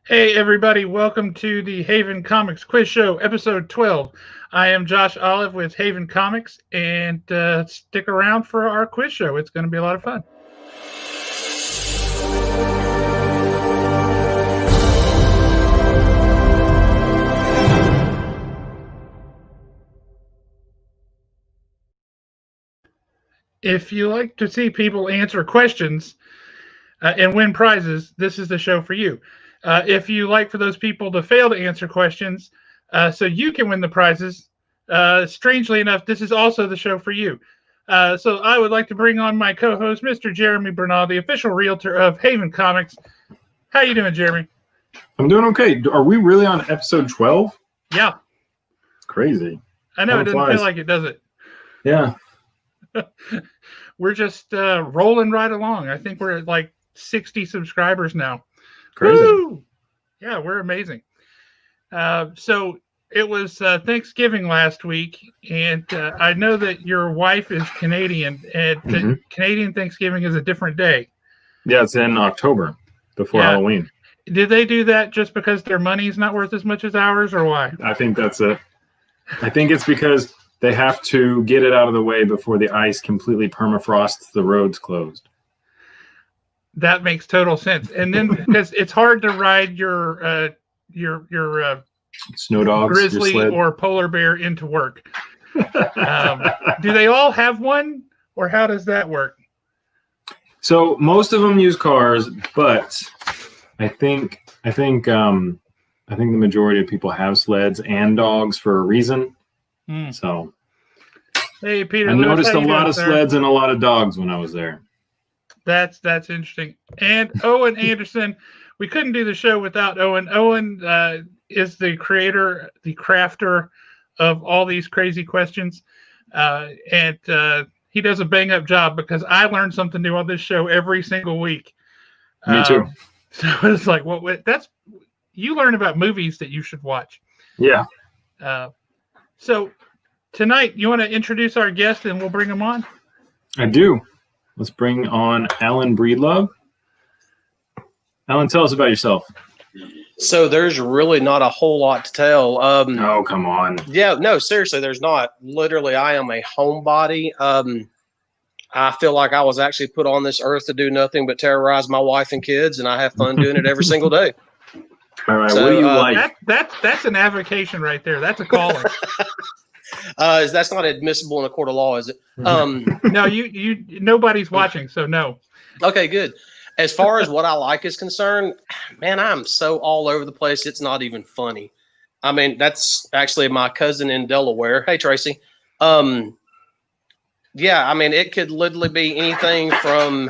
Hey everybody, welcome to the Haven Comics Quiz Show, episode 12. I am Josh Olive with Haven Comics, and stick around for our quiz show. It's going to be a lot of fun. If you like to see people answer questions and win prizes, this is the show for you. If you like for those people to fail to answer questions so you can win the prizes, strangely enough, this is also the show for you. So I would like to bring on my co-host, Mr. Jeremy Bernal, the official realtor of Haven Comics. How you doing, Jeremy? I'm doing okay. Are we really on episode 12? Yeah. It's crazy. I know, it doesn't feel like it, does it? Yeah. We're just rolling right along. I think we're at like 60 subscribers now. Crazy. Woo! Yeah, we're amazing. So it was Thanksgiving last week, and I know that your wife is Canadian, and Canadian Thanksgiving is a different day. Yeah, it's in October, before Halloween. Did they do that just because their money's not worth as much as ours, or why? I think that's it. I think it's because they have to get it out of the way before the ice completely permafrosts the roads closed. That makes total sense. And then because it's hard to ride your snow dogs, grizzly or polar bear into work. Do they all have one, or how does that work? So most of them use cars, but I think the majority of people have sleds and dogs for a reason. So hey, Peter, I noticed a lot of sleds and a lot of dogs when I was there. That's interesting. And Owen Anderson, we couldn't do the show without Owen. Owen is the creator, the crafter of all these crazy questions. And he does a bang up job because I learn something new on this show every single week. Me too. So it's like, you learn about movies that you should watch. Yeah. So tonight, you want to introduce our guest and we'll bring him on? I do. Let's bring on Alan Breedlove. Alan, tell us about yourself. So there's really not a whole lot to tell. Oh, come on. Yeah, no, seriously, there's not. Literally, I am a homebody. I feel like I was actually put on this earth to do nothing but terrorize my wife and kids, and I have fun doing it every single day. All right, what do you like? That's an avocation right there. That's a calling. That's not admissible in a court of law, is it? No, you nobody's watching, so no. Okay, good. As far as what I like is concerned, man, I'm so all over the place. It's not even funny. I mean, that's actually my cousin in Delaware. Hey, Tracy. Yeah, I mean, it could literally be anything from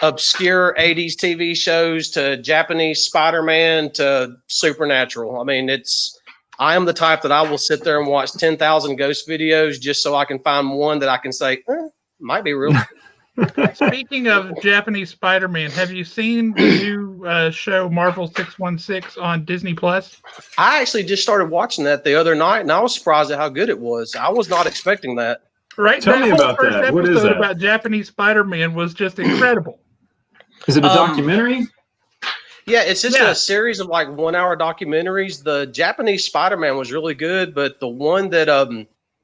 obscure 80s TV shows to Japanese Spider-Man to Supernatural. I mean, I am the type that I will sit there and watch 10,000 ghost videos just so I can find one that I can say, might be real. Speaking of Japanese Spider-Man, have you seen the new show Marvel 616 on Disney Plus? I actually just started watching that the other night, and I was surprised at how good it was. I was not expecting that. Right? Tell me about that. What is that? About Japanese Spider-Man was just incredible. Is it a documentary? Yeah, it's just a series of like 1 hour documentaries. The Japanese Spider-Man was really good, but the one that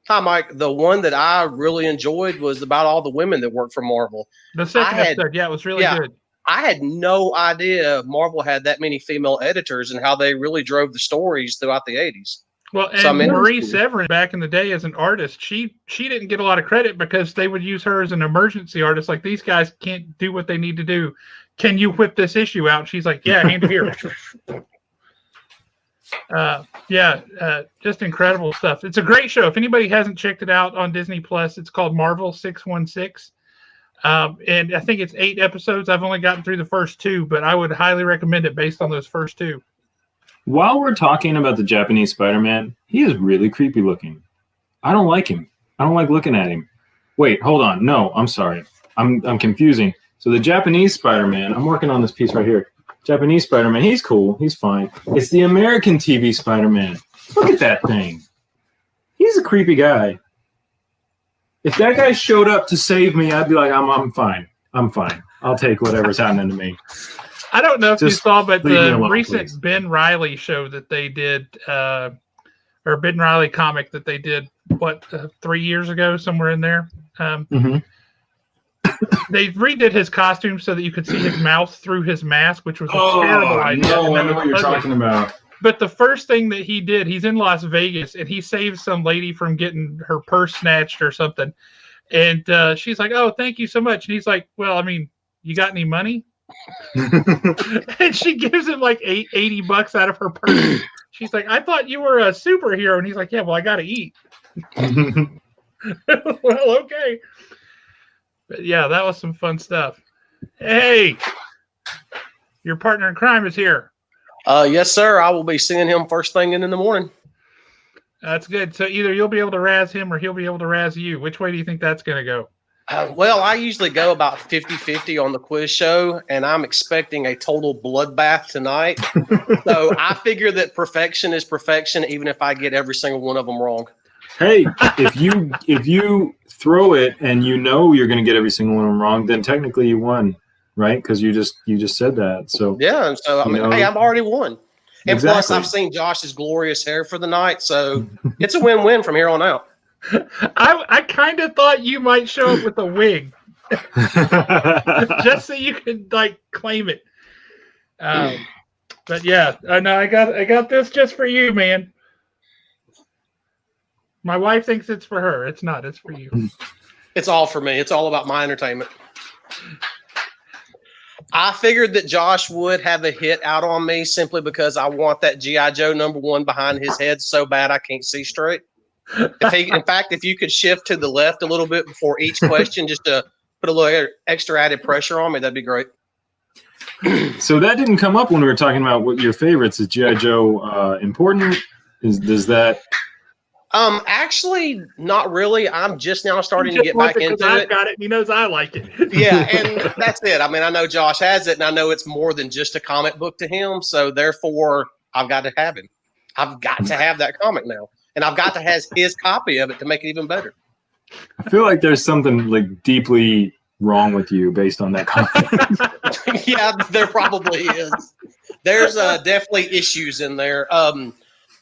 hi Mike, the one that I really enjoyed was about all the women that work for Marvel. The second episode, it was really good. I had no idea Marvel had that many female editors and how they really drove the stories throughout the 80s. Well, and Marie Severin back in the day as an artist, she didn't get a lot of credit because they would use her as an emergency artist. Like, these guys can't do what they need to do. Can you whip this issue out? She's like, yeah, hand it here. Just incredible stuff. It's a great show. If anybody hasn't checked it out on Disney Plus, it's called Marvel 616. And I think it's 8 episodes. I've only gotten through the first 2, but I would highly recommend it based on those first 2. While we're talking about the Japanese Spider-Man, he is really creepy looking. I don't like him. I don't like looking at him. Wait, hold on. No, I'm sorry. I'm confusing. So the Japanese Spider-Man, I'm working on this piece right here. Japanese Spider-Man, he's cool. He's fine. It's the American TV Spider-Man. Look at that thing. He's a creepy guy. If that guy showed up to save me, I'd be like, I'm fine. I'm fine. I'll take whatever's happening to me. I don't know if you Just saw, but leave me the alone, recent please. Ben Riley show that they did, or Ben Riley comic that they did, 3 years ago, somewhere in there. Mhm. They redid his costume so that you could see his mouth through his mask, which was a terrible Oh idea. no, I and know what you're ugly. talking about. But the first thing that he did, he's in Las Vegas and he saved some lady from getting her purse snatched or something. And she's like, "Oh, thank you so much." And he's like, "Well, I mean, you got any money?" And she gives him like $80 out of her purse. She's like, "I thought you were a superhero." And he's like, "Yeah, well, I got to eat." Well, okay. But yeah, that was some fun stuff. Hey, your partner in crime is here. Yes, sir. I will be seeing him first thing in the morning. That's good. So either you'll be able to razz him or he'll be able to razz you. Which way do you think that's going to go? Well, I usually go about 50-50 on the quiz show, and I'm expecting a total bloodbath tonight. So I figure that perfection is perfection, even if I get every single one of them wrong. Hey, if you throw it and you know you're going to get every single one of them wrong, then technically you won, right? Because you just said that. So yeah. So I mean, hey, I've already won. And exactly. Plus, I've seen Josh's glorious hair for the night, so it's a win-win from here on out. I kind of thought you might show up with a wig, just so you could like claim it. But yeah, no, I got this just for you, man. My wife thinks it's for her. It's not. It's for you. It's all for me. It's all about my entertainment. I figured that Josh would have a hit out on me simply because I want that G.I. Joe #1 behind his head so bad I can't see straight. In fact, if you could shift to the left a little bit before each question just to put a little extra added pressure on me, that'd be great. So that didn't come up when we were talking about what your favorites. Is G.I. Joe important? Does that... Actually, not really. I'm just now starting to get back into I've it. got it. And he knows I like it. Yeah, and that's it. I mean, I know Josh has it, and I know it's more than just a comic book to him. So therefore, I've got to have him. I've got to have that comic now, and I've got to have his copy of it to make it even better. I feel like there's something like deeply wrong with you based on that comic. Yeah, there probably is. There's definitely issues in there.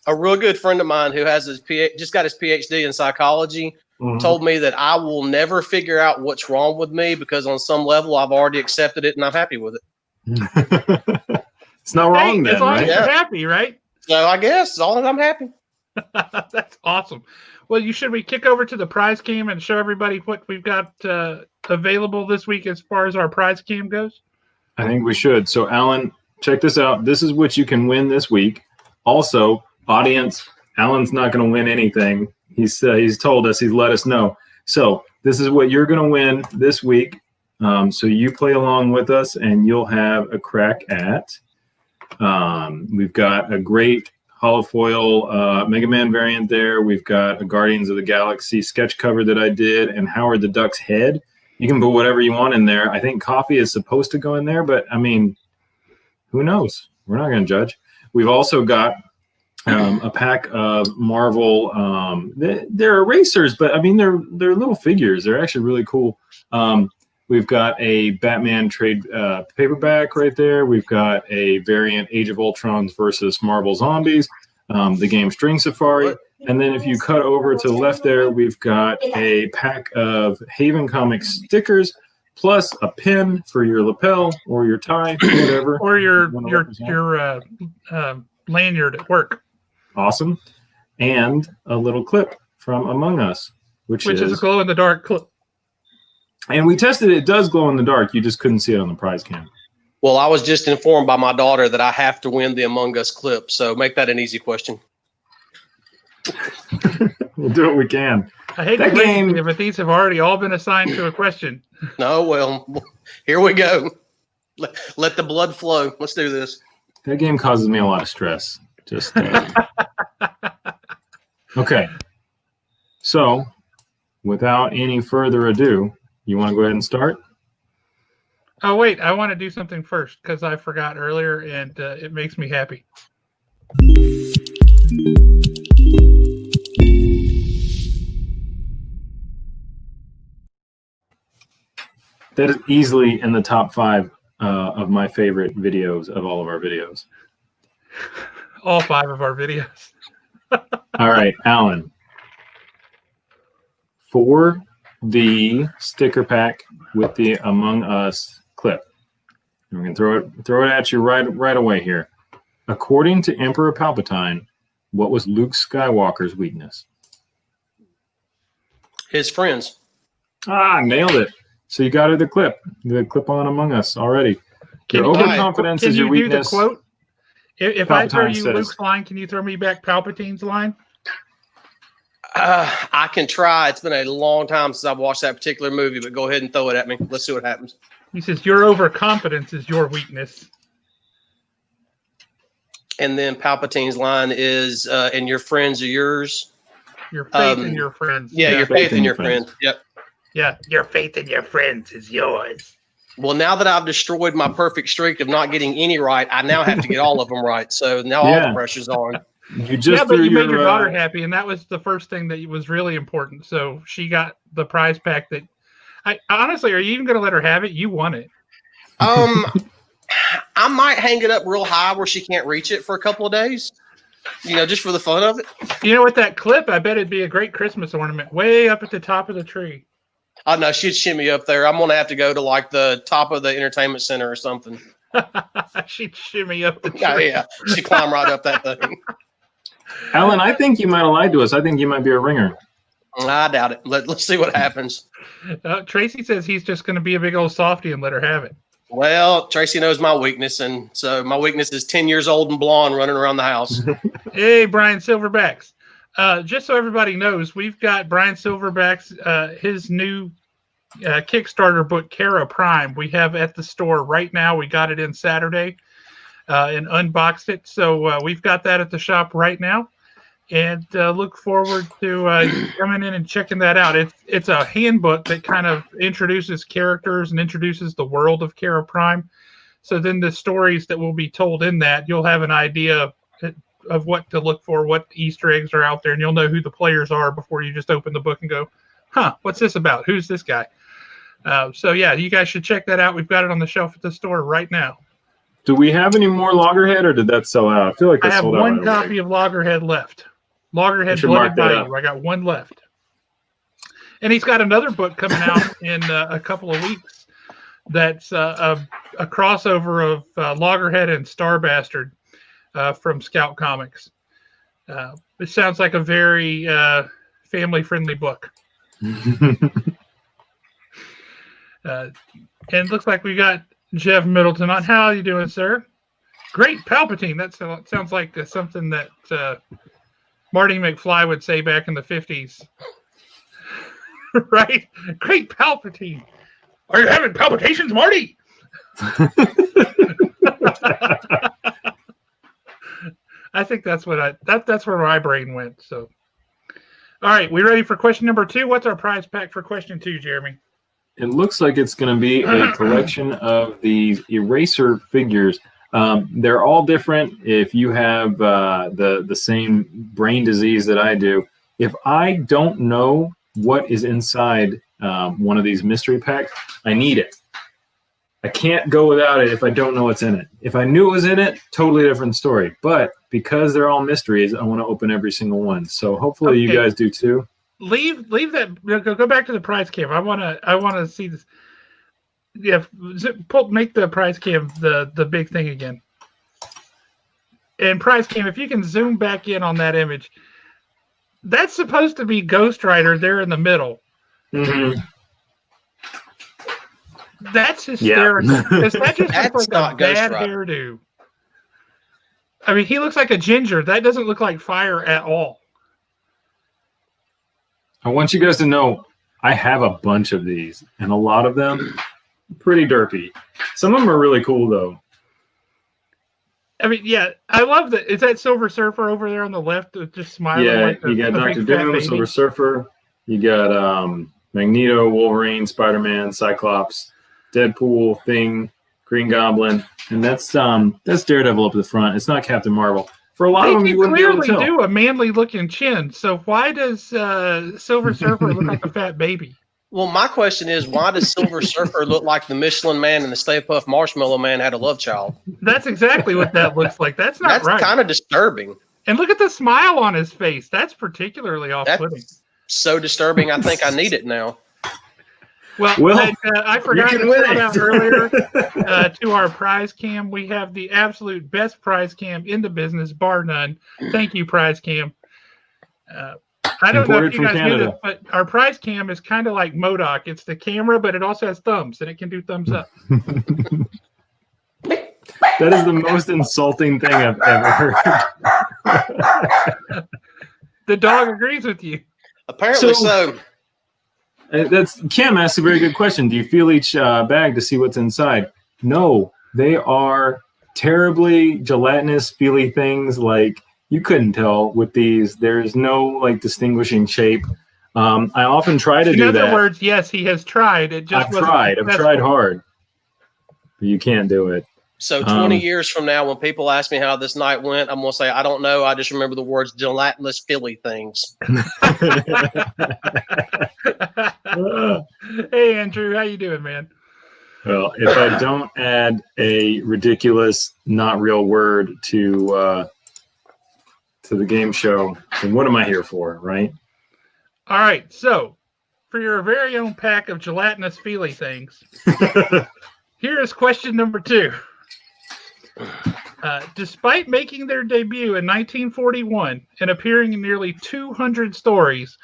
A real good friend of mine who has just got his PhD in psychology told me that I will never figure out what's wrong with me because on some level I've already accepted it and I'm happy with it. It's not wrong then, as long right? as you're happy, right? So I guess as long as I'm happy. That's awesome. Well, should we kick over to the prize cam and show everybody what we've got available this week as far as our prize cam goes? I think we should. So, Alan, check this out. This is what you can win this week. Also, audience, Alan's not going to win anything. He's told us, he's let us know. So this is what you're going to win this week. So you play along with us and you'll have a crack at. We've got a great holofoil Mega Man variant there. We've got a Guardians of the Galaxy sketch cover that I did and Howard the Duck's head. You can put whatever you want in there. I think coffee is supposed to go in there, but I mean, who knows? We're not going to judge. We've also got a pack of Marvel. They're erasers, but I mean they're little figures. They're actually really cool. We've got a Batman trade paperback right there. We've got a variant Age of Ultron's versus Marvel Zombies, the game String Safari. And then if you cut over to the left there, we've got a pack of Haven Comics stickers, plus a pin for your lapel or your tie, whatever. Or your lanyard at work. Awesome. And a little clip from Among Us, which is a glow-in-the-dark clip. And we tested it. It does glow in the dark. You just couldn't see it on the prize cam. Well, I was just informed by my daughter that I have to win the Among Us clip, so make that an easy question. We'll do what we can. I hate that game, but these have already all been assigned to a question. No, well, here we go. Let the blood flow. Let's do this. That game causes me a lot of stress. Just okay. So, without any further ado, you want to go ahead and start? Oh, wait. I want to do something first because I forgot earlier, and it makes me happy. That is easily in the top 5 of my favorite videos of all of our videos. All 5 of our videos. All right, Alan. For the sticker pack with the Among Us clip, we're gonna throw it at you right away here. According to Emperor Palpatine, what was Luke Skywalker's weakness? His friends. Nailed it. So you got her the clip on Among Us already. Your overconfidence is your weakness. Can you do the quote? If I throw you says, Luke's line, can you throw me back Palpatine's line? I can try. It's been a long time since I've watched that particular movie, but go ahead and throw it at me. Let's see what happens. He says, your overconfidence is your weakness. And then Palpatine's line is, and your friends are yours. Your faith in your friends. Yeah, your faith in your friends. Yep. Yeah, your faith in your friends is yours. Well, now that I've destroyed my perfect streak of not getting any right, I now have to get all of them right. So now all the pressure's on. But you made your daughter happy, and that was the first thing that was really important. So she got the prize pack that honestly, are you even going to let her have it? You won it. I might hang it up real high where she can't reach it for a couple of days, just for the fun of it. With that clip, I bet it'd be a great Christmas ornament way up at the top of the tree. Oh, no, she'd shimmy up there. I'm going to have to go to like the top of the entertainment center or something. She'd shimmy up the tree. Yeah. She'd climb right up that thing. Alan, I think you might have lied to us. I think you might be a ringer. I doubt it. Let's see what happens. Tracy says he's just going to be a big old softy and let her have it. Well, Tracy knows my weakness, and so my weakness is 10 years old and blonde running around the house. Hey, Brian Silverbacks. Just so everybody knows, we've got Brian Silverbacks, his new Kickstarter book, Kara Prime. We have at the store right now. We got it in Saturday and unboxed it. So we've got that at the shop right now. And look forward to coming in and checking that out. It's a handbook that kind of introduces characters and introduces the world of Kara Prime. So then the stories that will be told in that, you'll have an idea of what to look for, what Easter eggs are out there, and you'll know who the players are before you just open the book and go, what's this about? Who's this guy? So yeah, you guys should check that out. We've got it on the shelf at the store right now. Do we have any more Loggerhead, or did that sell out? I feel like I have sold out. one copy of Loggerhead left. Loggerhead Blooded by You. I got one left. And he's got another book coming out in a couple of weeks that's a crossover of Loggerhead and Star Bastard from Scout Comics. It sounds like a very family-friendly book. And it looks like we got Jeff Middleton on. How are you doing, sir? Great Palpatine. That sounds like something that Marty McFly would say back in the 50s. Right? Great Palpatine. Are you having palpitations, Marty? I think that's where my brain went. So, all right, we ready for question number 2? What's our prize pack for question 2, Jeremy? It looks like it's going to be a collection of these eraser figures. They're all different. If you have the same brain disease that I do, if I don't know what is inside one of these mystery packs, I need it. I can't go without it if I don't know what's in it. If I knew it was in it, totally different story. But because they're all mysteries, I want to open every single one. So hopefully you guys do too. Leave that. Go back to the prize cam. I want to see this. Yeah, make the prize cam the big thing again. And prize cam, if you can zoom back in on that image, that's supposed to be Ghost Rider there in the middle. Mm-hmm. That's hysterical. Because that just looks like a bad Rider. hairdo. I mean, he looks like a ginger. That doesn't look like fire at all. I want you guys to know I have a bunch of these, and a lot of them pretty derpy. Some of them are really cool, though. I mean, yeah, I love that. Is that Silver Surfer over there on the left, just smiling? Yeah, like you got Dr. Doom, Silver Surfer. You got Magneto, Wolverine, Spider-Man, Cyclops, Deadpool, Thing, Green Goblin, and that's Daredevil up at the front. It's not Captain Marvel. For a lot of them, you wouldn't be able to tell. They clearly do a manly-looking chin. So why does Silver Surfer look like a fat baby? Well, my question is, why does Silver Surfer look like the Michelin Man and the Stay Puft Marshmallow Man had a love child? That's exactly what that looks like. That's not That's right. kind of disturbing. And look at the smile on his face. That's particularly off-putting. That's so disturbing. I think I need it now. Well, I forgot to shout out earlier to our prize cam. We have the absolute best prize cam in the business, bar none. Thank you, prize cam. I don't know if you guys knew this, but our prize cam is kind of like MODOK. It's the camera, but it also has thumbs, and it can do thumbs up. That is the most insulting thing I've ever heard. The dog agrees with you. Apparently so. Kim asked a very good question. Do you feel each bag to see what's inside? No, they are terribly gelatinous, feely things. Like you couldn't tell with these. There's no like distinguishing shape. I often try to do that. In other words, yes, he has tried. It just I've tried hard, but you can't do it. So 20 years from now, when people ask me how this night went, I'm going to say, I don't know. I just remember the words gelatinous Philly things. Hey, Andrew, how you doing, man? Well, if I don't add a ridiculous, not real word to the game show, then what am I here for, right? All right. So for your very own pack of gelatinous Philly things, here is question number 2. Despite making their debut in 1941 and appearing in nearly 200 stories,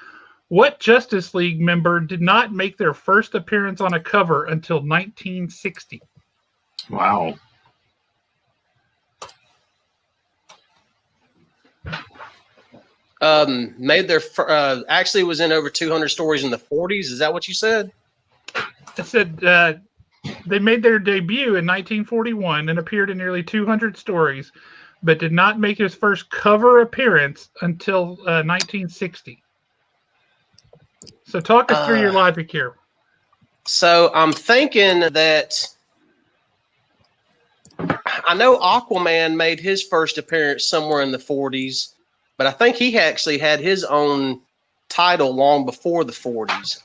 what Justice League member did not make their first appearance on a cover until 1960? Wow. Made their actually was in over 200 stories in the 40s. Is that what you said? I said they made their debut in 1941 and appeared in nearly 200 stories, but did not make his first cover appearance until 1960. So talk us through your logic here. So I'm thinking that I know Aquaman made his first appearance somewhere in the 40s, but I think he actually had his own title long before the 40s.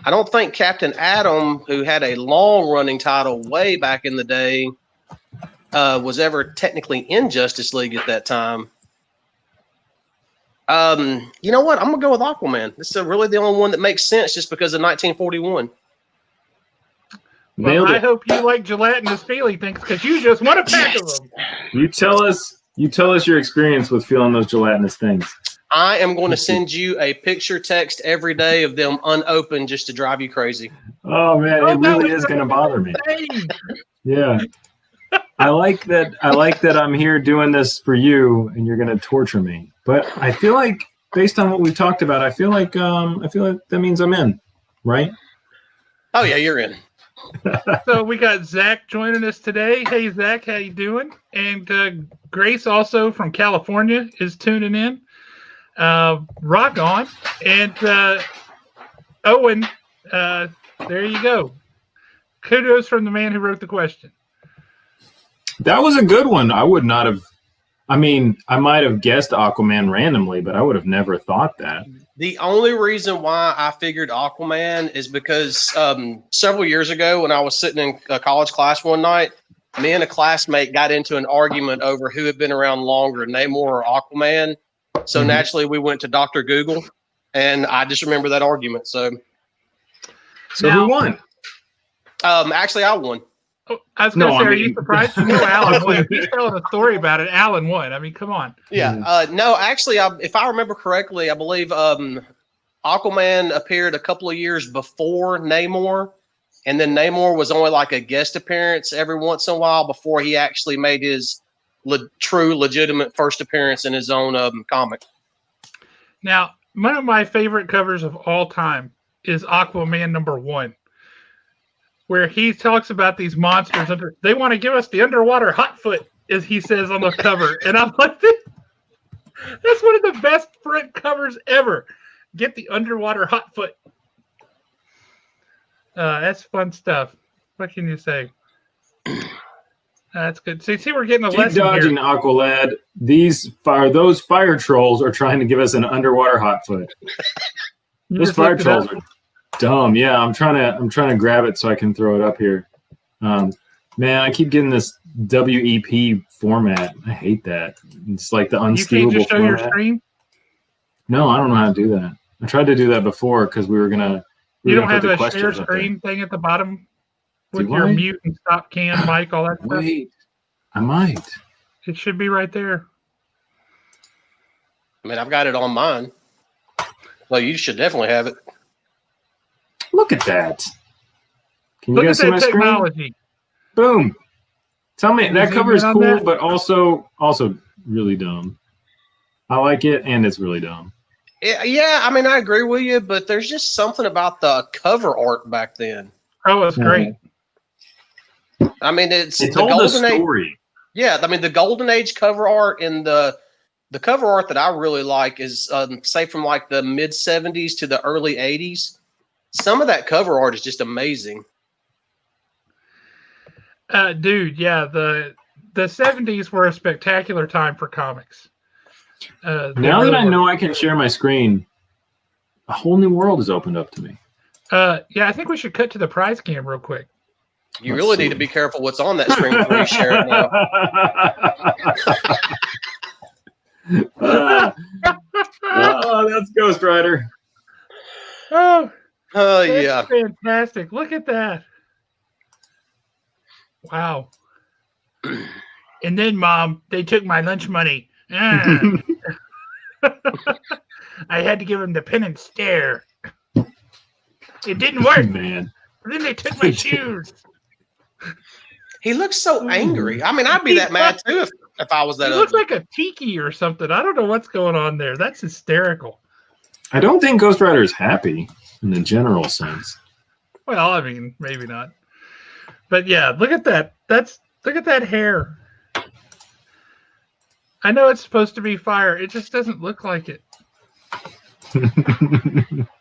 I don't think Captain Atom, who had a long-running title way back in the day, was ever technically in Justice League at that time. You know what? I'm going to go with Aquaman. This is really the only one that makes sense just because of 1941. Well, I hope you like gelatinous Philly things because you just want a pack of them. You tell us your experience with feeling those gelatinous things. I am going to send you a picture text every day of them unopened just to drive you crazy. Oh man, it really is going to bother me. Yeah. I like that I'm here doing this for you and you're going to torture me. But I feel like based on what we've talked about, I feel like that means I'm in, right? Oh yeah, you're in. So we got Zach joining us today. Hey Zach, how you doing? And Grace also from California is tuning in. Rock on. And Owen, there you go. Kudos from the man who wrote the question. That was a good one. I would not have. I mean, I might have guessed Aquaman randomly, but I would have never thought that. The only reason why I figured Aquaman is because several years ago when I was sitting in a college class one night, me and a classmate got into an argument over who had been around longer, Namor or Aquaman. So naturally we went to Dr. Google, and I just remember that argument. So who won? Actually, I won. Oh, I was going to say, are you surprised? You know Alan won. He's telling a story about it. Alan won. I mean, come on. Yeah. No, actually, if I remember correctly, I believe Aquaman appeared a couple of years before Namor, and then Namor was only like a guest appearance every once in a while before he actually made his true, legitimate first appearance in his own comic. Now, one of my favorite covers of all time is Aquaman #1. Where he talks about these monsters. They want to give us the underwater hot foot, as he says on the cover. And I'm like, that's one of the best front covers ever. Get the underwater hot foot. That's fun stuff. What can you say? That's good. So you see, we're getting a lesson Keep dodging, here. Aqualad. Those fire trolls are trying to give us an underwater hot foot. Those fire trolls are... Dumb. Yeah, I'm trying to grab it so I can throw it up here. Man, I keep getting this WEP format. I hate that. It's like the unstealable You can't just show format. your screen? No, I don't know how to do that. I tried to do that before because we were gonna. You don't put have the a share questions up there. screen thing at the bottom with Do your I? mute and stop cam mic, all that stuff? Wait, I might. It should be right there. I mean, I've got it on mine. Well, you should definitely have it. Look at that. Can you Look guys at see my that screen? technology. Boom. Tell me, Can you that zoom cover is in on cool, that? but also really dumb. I like it, and it's really dumb. Yeah, I mean, I agree with you, but there's just something about the cover art back then. Oh, it's great. I mean, it's It the told a golden age. story. Yeah, I mean, the golden age cover art and the cover art that I really like is, say, from like the mid 70s to the early 80s. Some of that cover art is just amazing. Dude, yeah, the 70s were a spectacular time for comics. Now that I know I can share my screen, a whole new world has opened up to me. Yeah, I think we should cut to the prize cam real quick. You really need to be careful what's on that screen before you share it now. That's Ghost Rider. Oh, Yeah. that's fantastic. Look at that. Wow. And then, Mom, they took my lunch money. I had to give him the pen and stare. It didn't work. Man. And then they took my shoes. He looks so angry. I mean, I'd be that mad too if I was that He looks ugly. like a tiki or something. I don't know what's going on there. That's hysterical. I don't think Ghost Rider is happy in the general sense. Well, I mean, maybe not. But yeah, look at that. Look at that hair. I know it's supposed to be fire. It just doesn't look like it.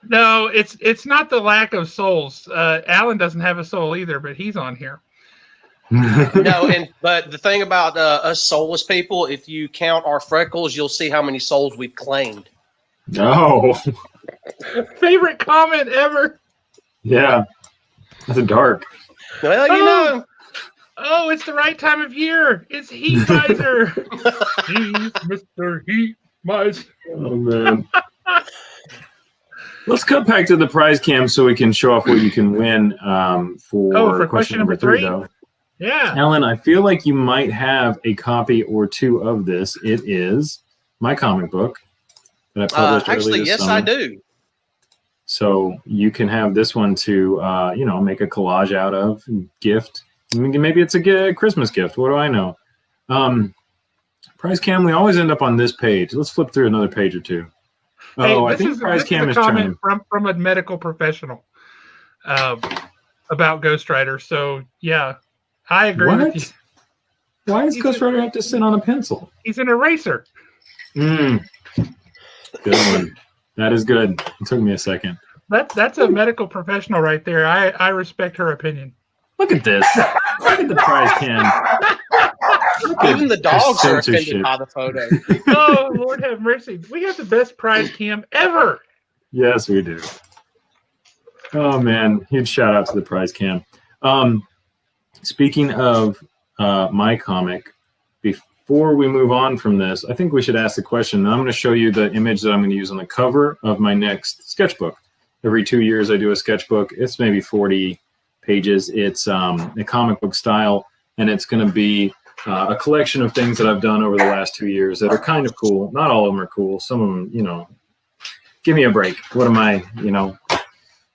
No, it's not the lack of souls. Alan doesn't have a soul either, but he's on here. No, but the thing about us soulless people, if you count our freckles, you'll see how many souls we've claimed. No. Favorite comment ever. Yeah. That's dark. Well, you know. Oh, it's the right time of year. It's Heat Miser. He's Mr. Heat Miser. Oh, man. Let's cut back to the prize cam so we can show off what you can win for question number three, though. Yeah. Ellen, I feel like you might have a copy or two of this. It is my comic book that I published actually, early this yes, summer. I do. So you can have this one to, make a collage out of, gift. Maybe it's a Christmas gift. What do I know? Prize cam, we always end up on this page. Let's flip through another page or two. Oh, I think prize cam is trying from a medical professional about Ghost Rider. So yeah, I agree with you. Why does Ghost Rider have to sit on a pencil? He's an eraser. Good one. That is good. It took me a second. That's a medical professional right there. I respect her opinion. Look at this. Look at the prize cam. Even the dogs are offended by the photo. Oh, Lord have mercy. We have the best prize cam ever. Yes, we do. Oh, man. Huge shout out to the prize cam. Speaking of my comic, before we move on from this, I think we should ask the question. I'm going to show you the image that I'm going to use on the cover of my next sketchbook. Every 2 years, I do a sketchbook. It's maybe 40 pages. It's a comic book style, and it's going to be a collection of things that I've done over the last 2 years that are kind of cool. Not all of them are cool. Some of them, give me a break. What am I,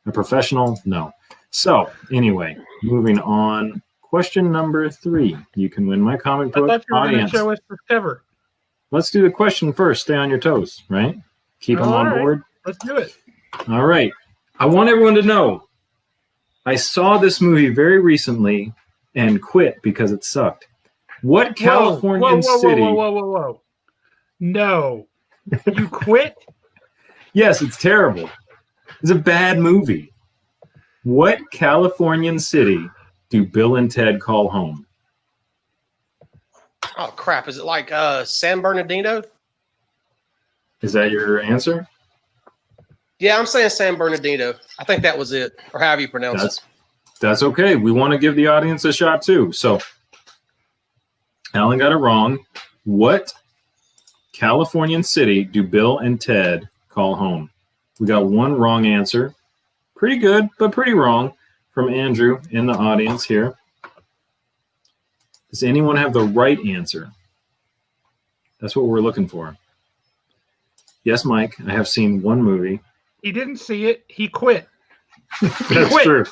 a professional? No. So anyway, moving on. Question number 3. You can win my comic book. I thought you were going Audience. to show us the cover. Let's do the question first. Stay on your toes, right? Keep them on board. Let's do it. All right. I want everyone to know I saw this movie very recently and quit because it sucked. What Californian city? Whoa. No. You quit? Yes, it's terrible. It's a bad movie. What Californian city do Bill and Ted call home? Oh, crap. Is it like San Bernardino? Is that your answer? Yeah, I'm saying San Bernardino. I think that was it, or however you pronounce it. That's okay. We want to give the audience a shot too. So Alan got it wrong. What Californian city do Bill and Ted call home? We got one wrong answer. Pretty good, but pretty wrong from Andrew in the audience here. Does anyone have the right answer? That's what we're looking for. Yes, Mike, I have seen one movie. He didn't see it. He quit. That's true.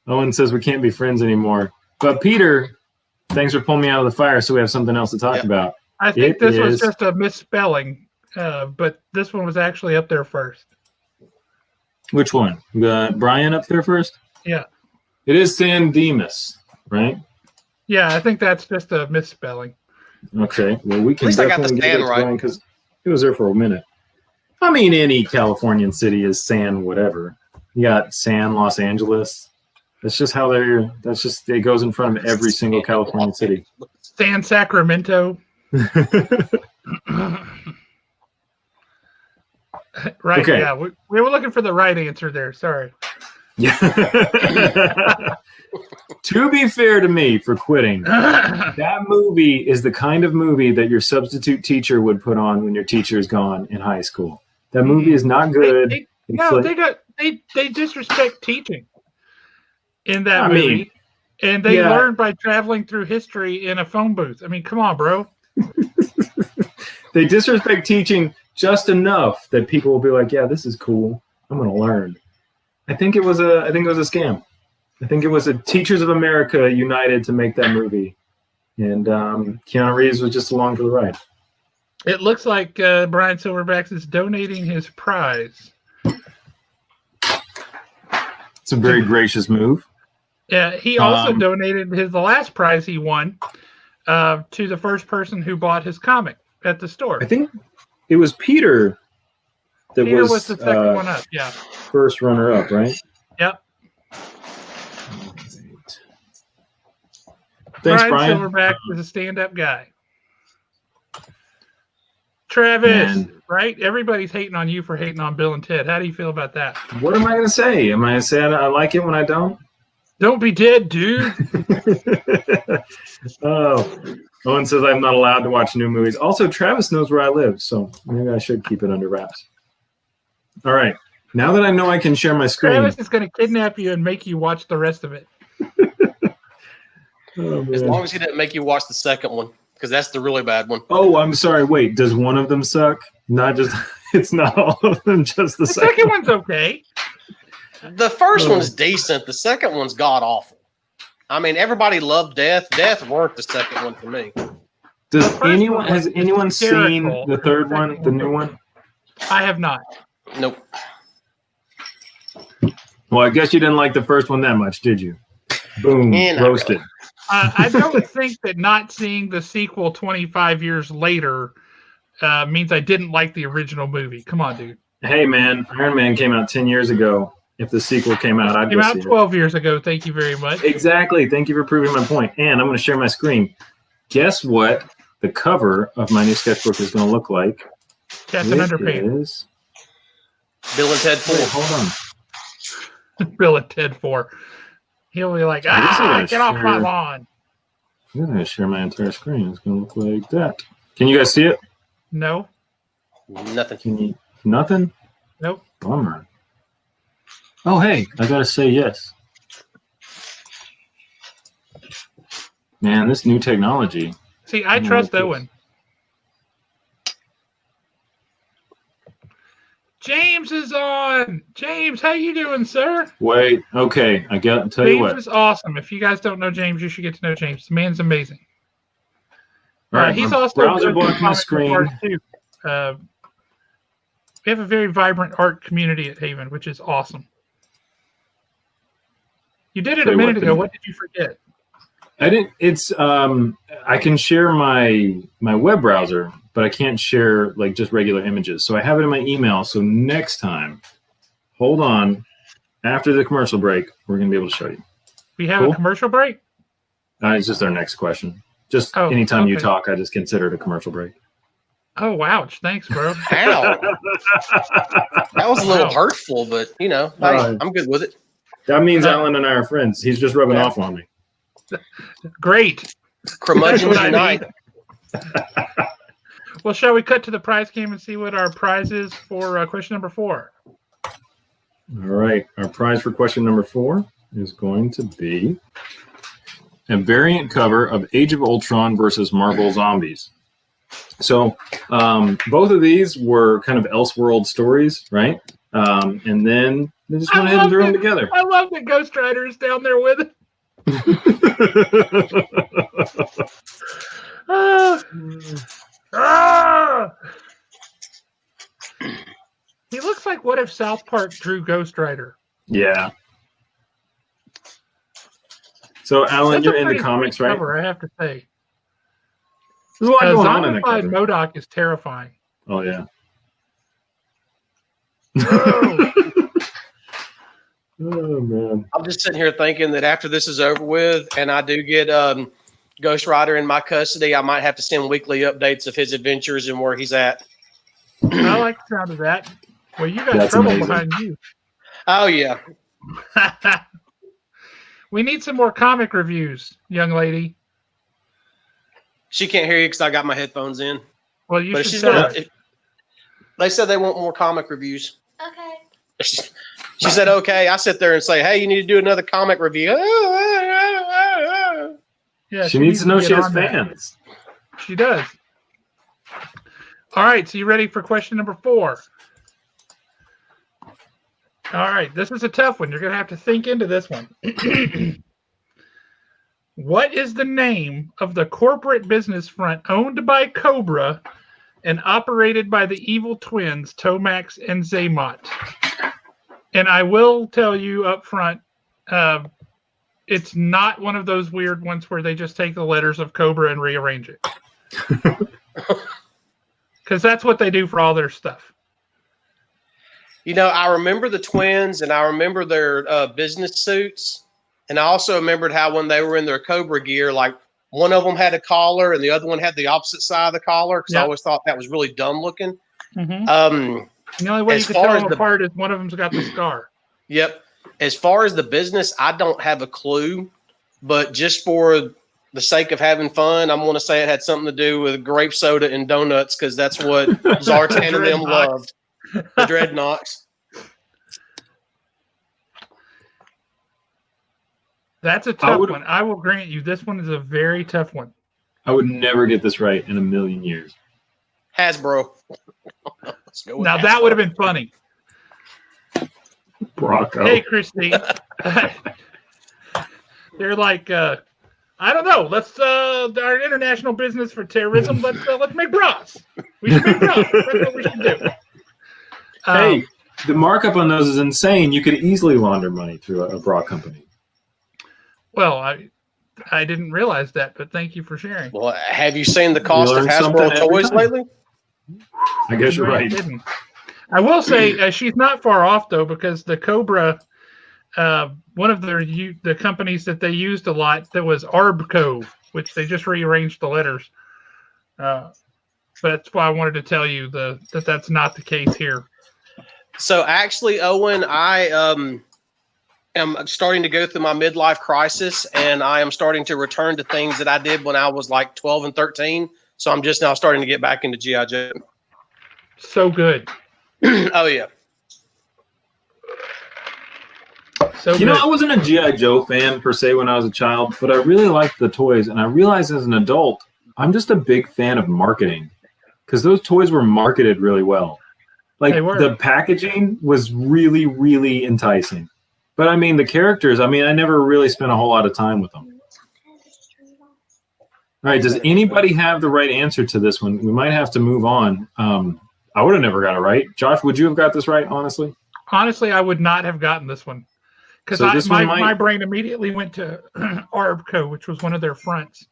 Owen says we can't be friends anymore. But Peter, thanks for pulling me out of the fire so we have something else to talk about. I think this was just a misspelling, but this one was actually up there first. Which one? We got Brian up there first? Yeah. It is San Dimas, right? Yeah, I think that's just a misspelling. Okay. Well, we can At least I got the definitely get San it right. Brian because it was there for a minute. I mean, any Californian city is San whatever. You got San Los Angeles. That's just how they're. That's just it goes in front of every single Californian city. San Sacramento. Right. Okay. Yeah, we were looking for the right answer there. Sorry. Yeah. To be fair to me for quitting, that movie is the kind of movie that your substitute teacher would put on when your teacher is gone in high school. That movie is not good. They disrespect teaching in that movie, and they learn by traveling through history in a phone booth. I mean, come on, bro. They disrespect teaching just enough that people will be like, "Yeah, this is cool. I'm going to learn." I think it was a scam. I think it was a Teachers of America united to make that movie, and Keanu Reeves was just along for the ride. It looks like Brian Silverbacks is donating his prize. It's a very gracious move. Yeah, he also donated the last prize he won to the first person who bought his comic at the store. I think it was Peter that Peter was was the second one up. Yeah, first runner up, right? Yep. Thanks, Brian. Silverback is a stand-up guy. Travis, right? Everybody's hating on you for hating on Bill and Ted. How do you feel about that? What am I going to say? Am I going to say I like it when I don't? Don't be dead, dude. Owen says I'm not allowed to watch new movies. Also, Travis knows where I live, so maybe I should keep it under wraps. All right. Now that I know I can share my screen. Travis is going to kidnap you and make you watch the rest of it. As long as he didn't make you watch the second one, because that's the really bad one. Oh, I'm sorry. Wait, does one of them suck? Not just. It's not all of them. Just the second one's okay. The first one's decent. The second one's god awful. I mean, everybody loved Death. Death worked the second one for me. Has anyone seen the third one, the new one? I have not. Nope. Well, I guess you didn't like the first one that much, did you? Boom, roasted. Really. I don't think that not seeing the sequel 25 years later means I didn't like the original movie. Come on, dude. Hey, man, Iron Man came out 10 years ago. If the sequel came out, I'd go see it. 12 years ago. Thank you very much. Exactly. Thank you for proving my point. And I'm going to share my screen. Guess what the cover of my new sketchbook is going to look like? Captain Underpants. Bill and Ted 4. Wait, hold on. Bill and Ted 4. He'll be like, get off my lawn. I'm going to share my entire screen. It's going to look like that. Can you guys see it? No. Nothing. Nothing? Nope. Bummer. Oh, hey, I got to say yes. Man, this new technology. See, I trust Owen. James is on. James, how you doing, sir? Wait, okay. I got to tell you what. James is awesome. If you guys don't know James, you should get to know James. The man's amazing. All right, he's also browser blocking the screen. Too. We have a very vibrant art community at Haven, which is awesome. You did it a minute ago. What did you forget? I didn't. It's I can share my web browser, but I can't share like just regular images. So I have it in my email. So next time, hold on. After the commercial break, we're gonna be able to show you. We have a commercial break? It's just our next question. Just anytime you talk, I just consider it a commercial break. Oh, ouch. Thanks, bro. Ow. That was a little hurtful, but, hey, I'm good with it. That means Alan and I are friends. He's just rubbing off on me. Great. Curmudgeons unite. Well, shall we cut to the prize game and see what our prize is for question number 4? All right. Our prize for question number 4 is going to be a variant cover of Age of Ultron versus Marvel Zombies. So both of these were kind of Elseworld stories, right? And then they just went ahead and threw them together. I love that Ghost Rider is down there with it. He looks like what if South Park drew Ghost Rider? Yeah. So, Alan, you're into comics, right? Cover, I have to say. There's a lot going on in the cover. MODOK is terrifying. Oh, yeah. Oh, man. I'm just sitting here thinking that after this is over with and I do get Ghost Rider in my custody, I might have to send weekly updates of his adventures and where he's at. I like the sound of that. Well, you got trouble behind you. Oh, yeah. We need some more comic reviews, young lady. She can't hear you because I got my headphones in. Well, you should tell her. They said they want more comic reviews. Okay. She said, okay. I sit there and say, hey, you need to do another comic review. Yeah, she needs to know she has fans. She does. All right, so you ready for question number 4? All right, this is a tough one. You're going to have to think into this one. What is the name of the corporate business front owned by Cobra and operated by the evil twins, Tomax and Zaymot? And I will tell you up front, it's not one of those weird ones where they just take the letters of Cobra and rearrange it. Because that's what they do for all their stuff. I remember the twins and I remember their business suits. And I also remembered how when they were in their Cobra gear, like one of them had a collar and the other one had the opposite side of the collar. Because I always thought that was really dumb looking. Mm-hmm. The only way you can tell them apart is one of them's got the scar. Yep. As far as the business, I don't have a clue. But just for the sake of having fun, I'm going to say it had something to do with grape soda and donuts because that's what Zartan and them loved. The Dreadnoks. That's a tough one. I will grant you this one is a very tough one. I would never get this right in a million years. Hasbro. Let's go with Hasbro. That would have been funny. Brocco. Hey, Christine. They're like, I don't know. Let's our international business for terrorism. Let's make bras. We should make bras. That's what we should do. Hey, the markup on those is insane. You could easily launder money through a bra company. Well, I didn't realize that, but thank you for sharing. Well, have you seen the cost of Hasbro toys lately? I guess you're right. I will say she's not far off though, because the Cobra, one of the companies that they used a lot, that was Arbco, which they just rearranged the letters. But that's why I wanted to tell you that that's not the case here. So actually, Owen, I am starting to go through my midlife crisis, and I am starting to return to things that I did when I was like 12 and 13. So I'm just now starting to get back into G.I. Joe. So good. Oh, yeah. So you know, I wasn't a G.I. Joe fan per se when I was a child, but I really liked the toys. And I realized as an adult, I'm just a big fan of marketing because those toys were marketed really well. Like the packaging was really, really enticing. But I mean, the characters, I never really spent a whole lot of time with them. All right, does anybody have the right answer to this one? We might have to move on. I would have never got it right. Josh, would you have got this right, honestly? Honestly, I would not have gotten this one. Because my brain immediately went to Arbco, which was one of their fronts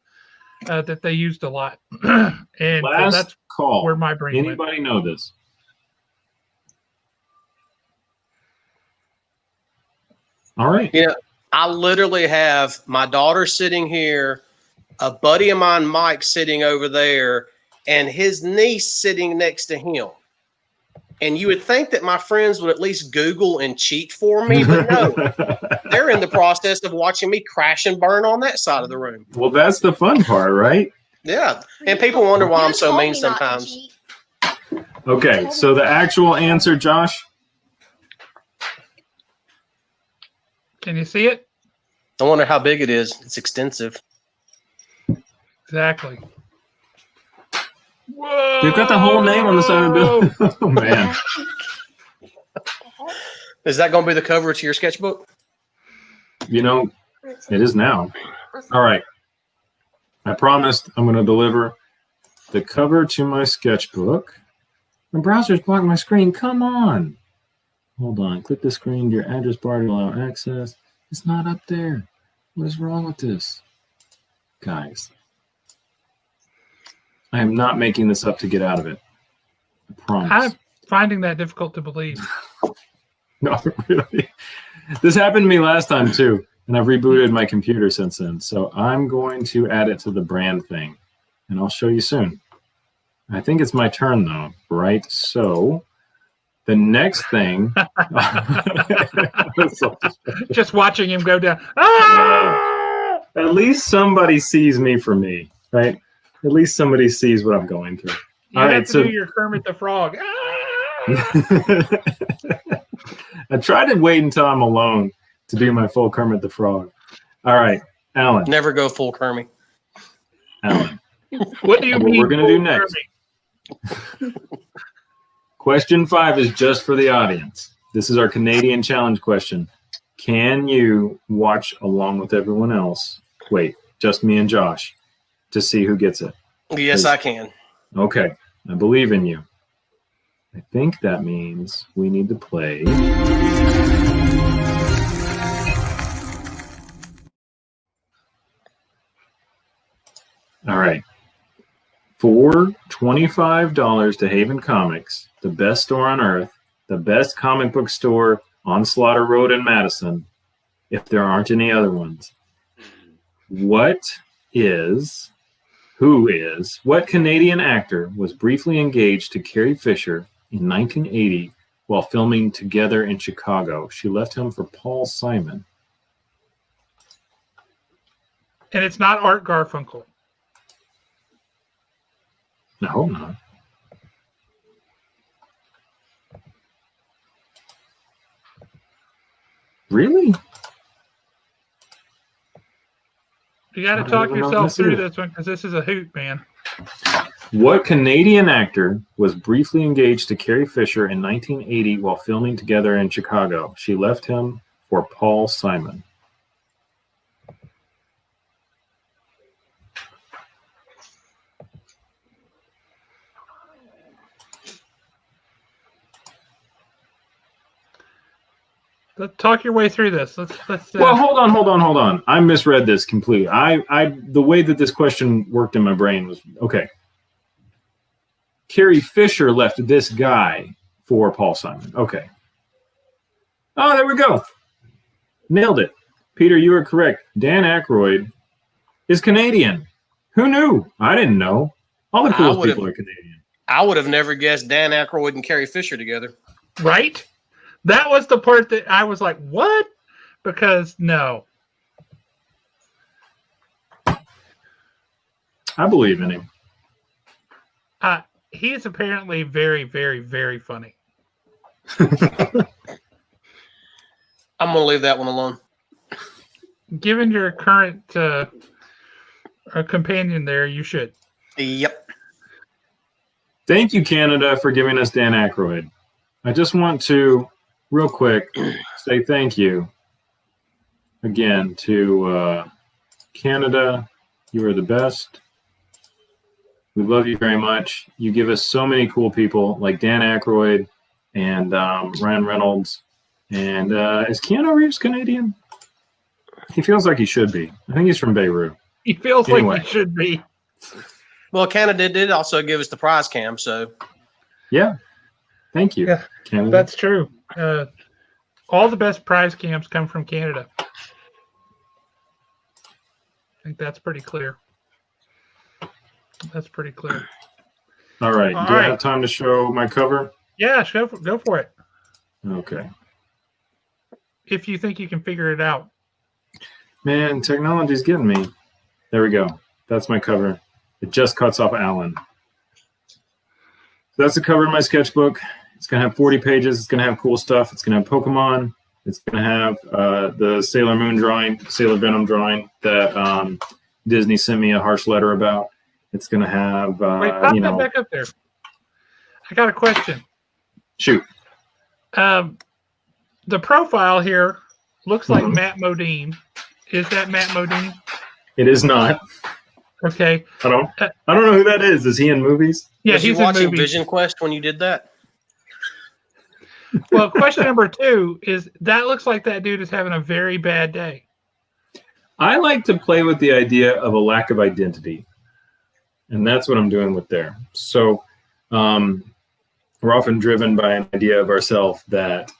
that they used a lot. And that's call. Where my brain went. Anybody know this? All right. Yeah, I literally have my daughter sitting here, a buddy of mine, Mike, sitting over there, and his niece sitting next to him. And you would think that my friends would at least Google and cheat for me, but no. They're in the process of watching me crash and burn on that side of the room. Well, that's the fun part, right? Yeah. And people wonder why I'm so mean sometimes. Okay, so the actual answer, Josh? Can you see it? I wonder how big it is. It's extensive. Exactly. Whoa! They've got the whole name on the side of the bill. Oh, man. Is that going to be the cover to your sketchbook? You know, it is now. All right. I promised I'm going to deliver the cover to my sketchbook. My browser's blocking my screen. Come on. Hold on. Click the screen to your address bar to allow access. It's not up there. What is wrong with this? Guys, I am not making this up to get out of it. I promise. I'm finding that difficult to believe. No, really. This happened to me last time too, and I've rebooted my computer since then. So I'm going to add it to the brand thing, and I'll show you soon. I think it's my turn though, right? So the next thing, just watching him go down. Ah! At least somebody sees me for me, right? At least somebody sees what I'm going through. You have to do your Kermit the Frog. Ah! I try to wait until I'm alone to do my full Kermit the Frog. All right, Alan. Never go full Kermit. Alan. What do you mean? What we're going to do next. Question 5 is just for the audience. This is our Canadian challenge question. Can you watch along with everyone else? Wait, just me and Josh to see who gets it. Yes, I can. Okay, I believe in you. I think that means we need to play. All right. For $25 to Haven Comics, the best store on earth, the best comic book store on Slaughter Road in Madison, if there aren't any other ones. What Canadian actor was briefly engaged to Carrie Fisher in 1980 while filming Together in Chicago? She left him for Paul Simon. And it's not Art Garfunkel. I hope not. Really? You got to talk yourself through this one because this is a hoot, man. What Canadian actor was briefly engaged to Carrie Fisher in 1980 while filming Together in Chicago? She left him for Paul Simon. Let's talk your way through this. Let's. Well, hold on. I misread this completely. The way that this question worked in my brain was okay. Carrie Fisher left this guy for Paul Simon. Okay. Oh, there we go. Nailed it. Peter, you were correct. Dan Aykroyd is Canadian. Who knew? I didn't know. All the coolest people are Canadian. I would have never guessed Dan Aykroyd and Carrie Fisher together. Right? That was the part that I was like, what? Because no. I believe in him. He's apparently very, very, very funny. I'm going to leave that one alone. Given your current companion there, you should. Yep. Thank you, Canada, for giving us Dan Aykroyd. I just want to, real quick, say thank you again to Canada. You are the best. We love you very much. You give us so many cool people like Dan Aykroyd and Ryan Reynolds. And is Keanu Reeves Canadian? He feels like he should be. I think he's from Beirut. He feels like he should be. Well, Canada did also give us the prize cam, so. Yeah. Thank you, yeah, Canada. That's true. All the best prize cams come from Canada. I think that's pretty clear. That's pretty clear. All right. All Do I right. have time to show my cover? Yeah, go for it. Okay. If you think you can figure it out. Man, technology's getting me. There we go. That's my cover. It just cuts off Alan. So that's the cover of my sketchbook. It's going to have 40 pages. It's going to have cool stuff. It's going to have Pokemon. It's going to have the Sailor Moon drawing, Sailor Venom drawing that Disney sent me a harsh letter about. It's going to have, Wait, pop that back up there. I got a question. Shoot. The profile here looks like Matt Modine. Is that Matt Modine? It is not. Okay. I don't know who that is. Is he in movies? Yeah, Was he's you watching in movies. Vision Quest when you did that? Well, question number 2 is that looks like that dude is having a very bad day. I like to play with the idea of a lack of identity. And that's what I'm doing with there. So we're often driven by an idea of ourselves that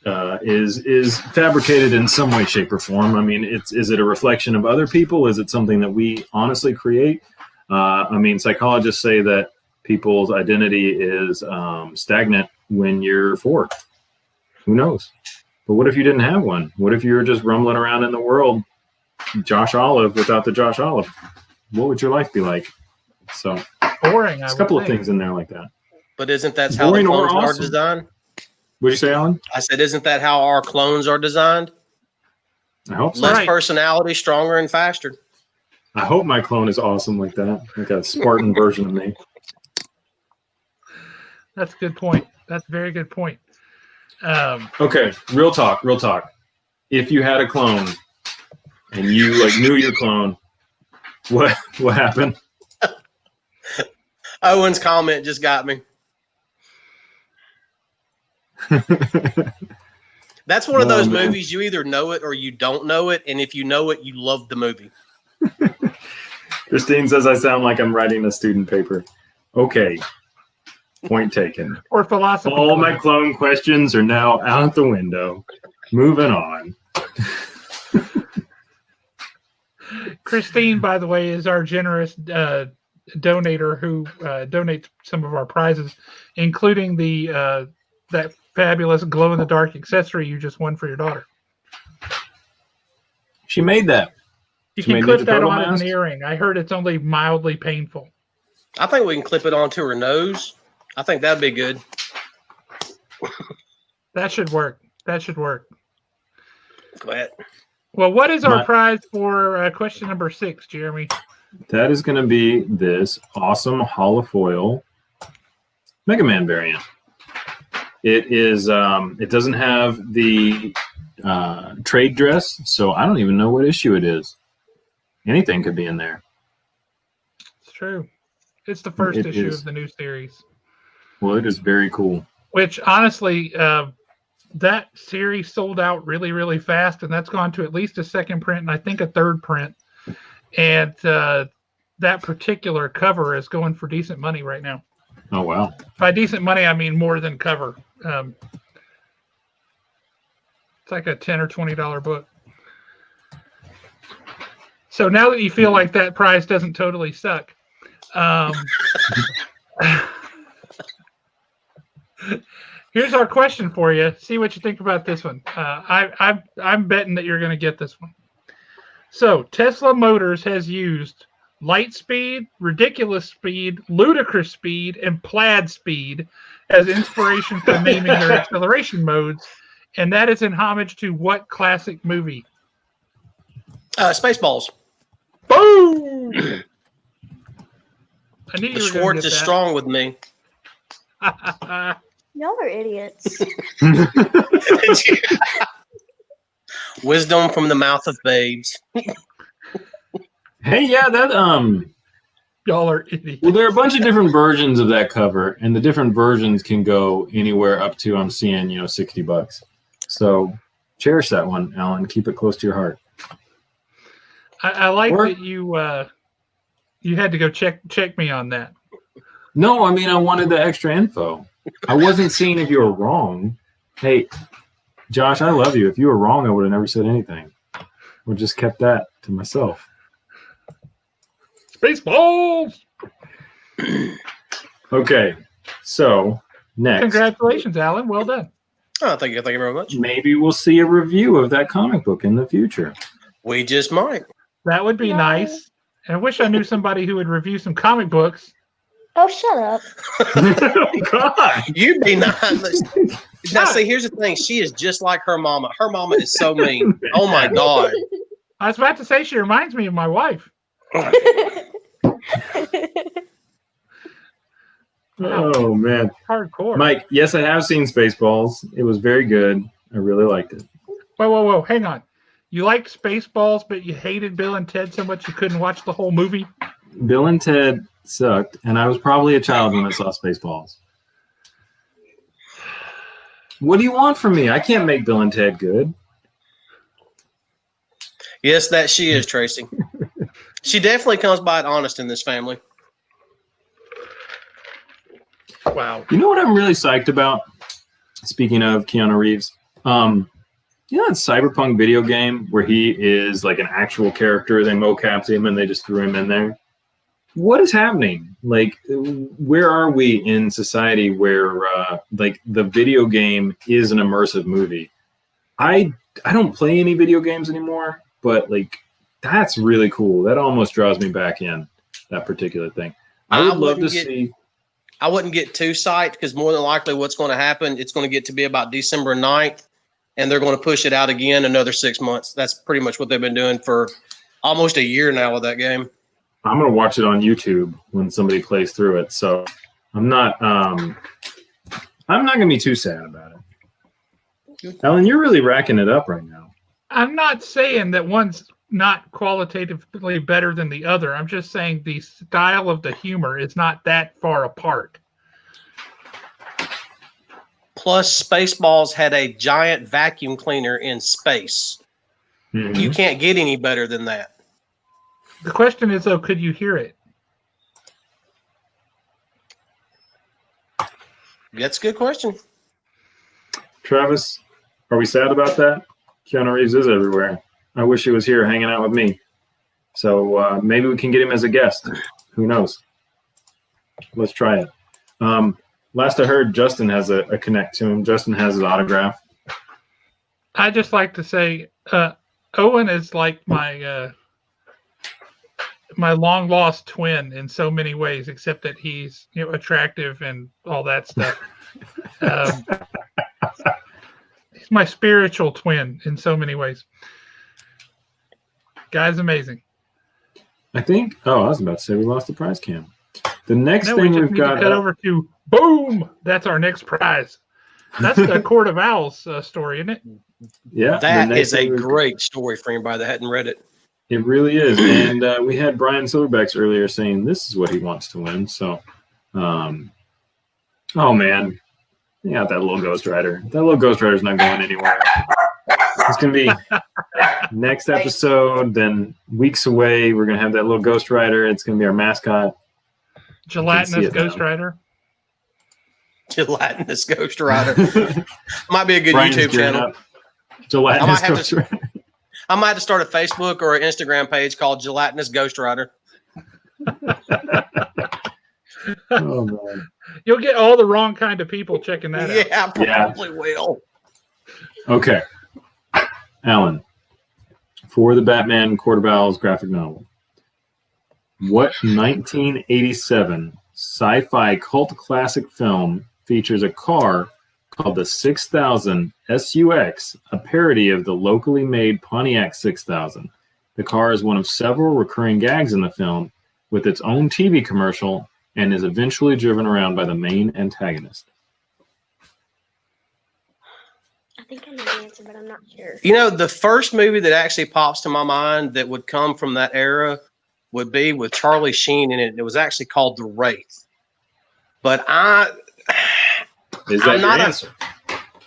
is fabricated in some way, shape, or form. I mean, is it a reflection of other people? Is it something that we honestly create? I mean, psychologists say that people's identity is stagnant when you're 4. Who knows? But what if you didn't have one? What if you were just rumbling around in the world, Josh Olive without the Josh Olive? What would your life be like? So Boring. there's a couple of things in there like that. But isn't that how the Boring or clones are awesome. designed? What'd you say, Alan? I said, isn't that how our clones are designed? I hope so. Less Right. personality, stronger and faster. I hope my clone is awesome like that, like a Spartan version of me. That's a good point. That's a very good point. Okay, real talk. If you had a clone and you like knew your clone, what happened? Owen's comment just got me. That's one of those movies you either know it or you don't know it, and if you know it, you love the movie. Christine says I sound like I'm writing a student paper. Okay, point taken. Or philosophy. All my clone questions are now out the window. Moving on. Christine, by the way, is our generous donator who donates some of our prizes, including the that fabulous glow-in-the-dark accessory you just won for your daughter. She made that. You She can made clip Ninja that Turtle on as mask? an earring. I heard it's only mildly painful. I think we can clip it onto her nose. I think that'd be good. That should work. Go ahead. Well, what is our prize for question number 6, Jeremy? That is going to be this awesome holofoil Mega Man variant. It is. It doesn't have the trade dress, so I don't even know what issue it is. Anything could be in there. It's true. It's the first It issue is. of the new series. Well, it is very cool. Which, honestly, that series sold out really, really fast, and that's gone to at least a second print and I think a third print. And that particular cover is going for decent money right now. Oh, wow. By decent money, I mean more than cover. It's like a $10 or $20 book. So now that you feel like that prize doesn't totally suck, here's our question for you. See what you think about this one. I'm betting that you're going to get this one. So Tesla Motors has used light speed, ridiculous speed, ludicrous speed, and plaid speed as inspiration for naming their acceleration modes, and that is in homage to what classic movie? Spaceballs. Boom! I knew you The were going Schwartz to is get strong with me. that. Y'all are idiots. Wisdom from the mouth of babes. Hey, yeah, that Y'all are idiots. well, there are a bunch of different versions of that cover, and the different versions can go anywhere up to I'm seeing, $60. So cherish that one, Alan. Keep it close to your heart. I like that you had to go check me on that. No, I mean I wanted the extra info. I wasn't seeing if you were wrong. Hey, Josh, I love you. If you were wrong, I would have never said anything. Or just kept that to myself. Spaceballs! Okay, So next, Congratulations, Alan. Well done. Oh, thank you very much. maybe we'll see a review of that comic book in the future. We just might. That would be nice. And I wish I knew somebody who would review some comic books. Oh, shut up. Oh, God. You'd be nice. Now, see, here's the thing. She is just like her mama. Her mama is so mean. Oh, my God. I was about to say she reminds me of my wife. Oh, man. Hardcore. Mike, yes, I have seen Spaceballs. It was very good. I really liked it. Whoa. Hang on. You liked Spaceballs, but you hated Bill and Ted so much you couldn't watch the whole movie? Bill and Ted sucked, and I was probably a child when I saw Spaceballs. What do you want from me? I can't make Bill and Ted good. Yes, that she is, Tracy. She definitely comes by it honest in this family. Wow. You know what I'm really psyched about? Speaking of Keanu Reeves, you know that Cyberpunk video game where he is like an actual character? They mocapped him and they just threw him in there. What is happening? Like, where are we in society where like the video game is an immersive movie? I don't play any video games anymore, but like that's really cool. That almost draws me back in, that particular thing. I would love to see. I wouldn't get too psyched because more than likely what's going to happen, it's going to get to be about December 9th, and they're going to push it out again another 6 months. That's pretty much what they've been doing for almost a year now with that game. I'm going to watch it on YouTube when somebody plays through it, so I'm not going to be too sad about it. Ellen, you're really racking it up right now. I'm not saying that one's not qualitatively better than the other. I'm just saying the style of the humor is not that far apart. Plus, Spaceballs had a giant vacuum cleaner in space. Mm-hmm. You can't get any better than that. The question is, though, could you hear it? That's a good question. Travis, are we sad about that? Keanu Reeves is everywhere. I wish he was here hanging out with me. So maybe we can get him as a guest. Who knows? Let's try it. Last I heard, Justin has a connect to him. Justin has his autograph. I just like to say, Owen is like my long lost twin in so many ways, except that he's attractive and all that stuff. He's my spiritual twin in so many ways. Guy's amazing. I think. Oh, I was about to say we lost the prize cam. The next thing we've got. To cut over to boom. That's our next prize. That's the Court of Owls story, isn't it? Yeah, that is a great story for anybody that hadn't read it. It really is, and we had Brian Silverbacks earlier saying this is what he wants to win. So, oh man, you got that little Ghost Rider. That little Ghost Rider's not going anywhere. It's gonna be next episode, then weeks away. We're gonna have that little Ghost Rider. It's gonna be our mascot. Gelatinous Ghost Rider. Gelatinous Ghost Rider. Might be a good Brian's YouTube channel. up. Gelatinous Ghost Rider. I might have to start a Facebook or an Instagram page called Gelatinous Ghost Rider. Oh man. You'll get all the wrong kind of people checking that out. Yeah, probably will. Okay. Alan, for the Batman Court of Owls graphic novel, what 1987 sci-fi cult classic film features a car called the 6000 SUX, a parody of the locally made Pontiac 6000? The car is one of several recurring gags in the film, with its own TV commercial, and is eventually driven around by the main antagonist. I think I know the answer, but I'm not sure. You know, the first movie that actually pops to my mind that would come from that era would be with Charlie Sheen in it. It was actually called The Wraith. But Is that your answer?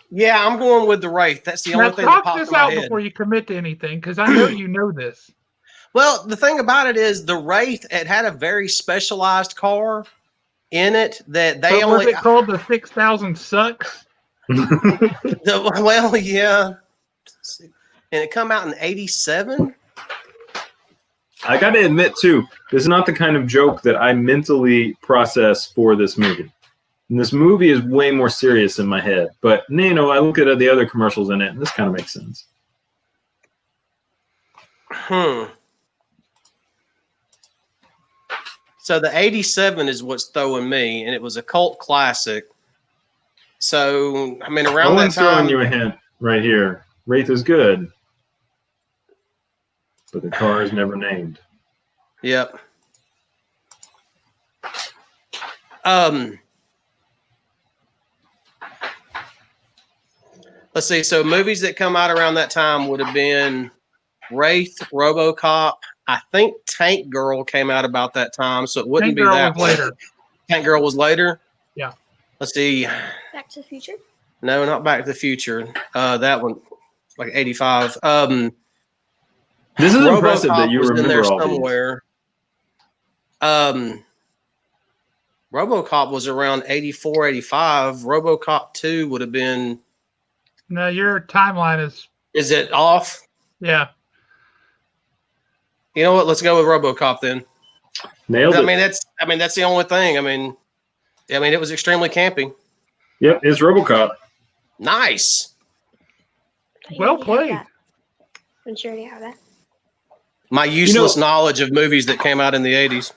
Yeah, I'm going with The Wraith. That's the only thing that talk pops this in my out head. before you commit to anything, because I know you know this. Well, the thing about it is The Wraith, it had a very specialized car in it that they Was it called the 6000 Sucks? Well, yeah. And it come out in 87? I got to admit, too, this is not the kind of joke that I mentally process for this movie. And this movie is way more serious in my head. But, you know, I look at the other commercials in it, and this kind of makes sense. So the 87 is what's throwing me, and it was a cult classic. So, I mean, around that Owen's throwing time... you a hint right here. Wraith is good. But the car is never named. Yep. Let's see. So movies that come out around that time would have been Wraith, RoboCop. I think Tank Girl came out about that time, so it wouldn't Tank be Girl that was later. Tank Girl was later. Yeah. Let's see. Back to the Future. No, not Back to the Future. That one, like 85. This is impressive RoboCop that you was in remember there all somewhere. RoboCop was around 84, 85. RoboCop 2 would have been... No, your timeline is... Is it off? Yeah. You know what? Let's go with RoboCop then. Nailed it. I mean that's the only thing. I mean, it was extremely campy. Yep, it's RoboCop. Nice. Well played. Didn't you already have that? My useless knowledge of movies that came out in the 80s.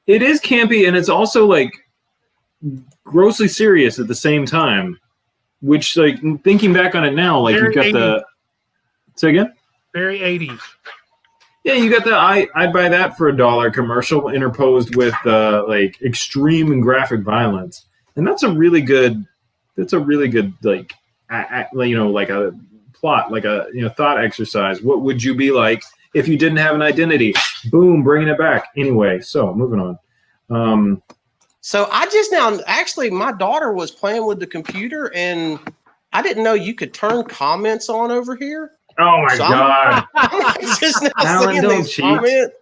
It is campy, and it's also like grossly serious at the same time. Which, like, thinking back on it now, like Very you've got 80s. the. Say again? Very 80s. Yeah, you got the I'd buy that for $1 commercial interposed with like extreme and graphic violence, and that's a really good like like a plot, like a thought exercise. What would you be like if you didn't have an identity? Boom, bringing it back. Anyway, so moving on. So I just now actually my daughter was playing with the computer and I didn't know you could turn comments on over here. Oh my God! I'm just now Alan, seeing don't these cheat. comments.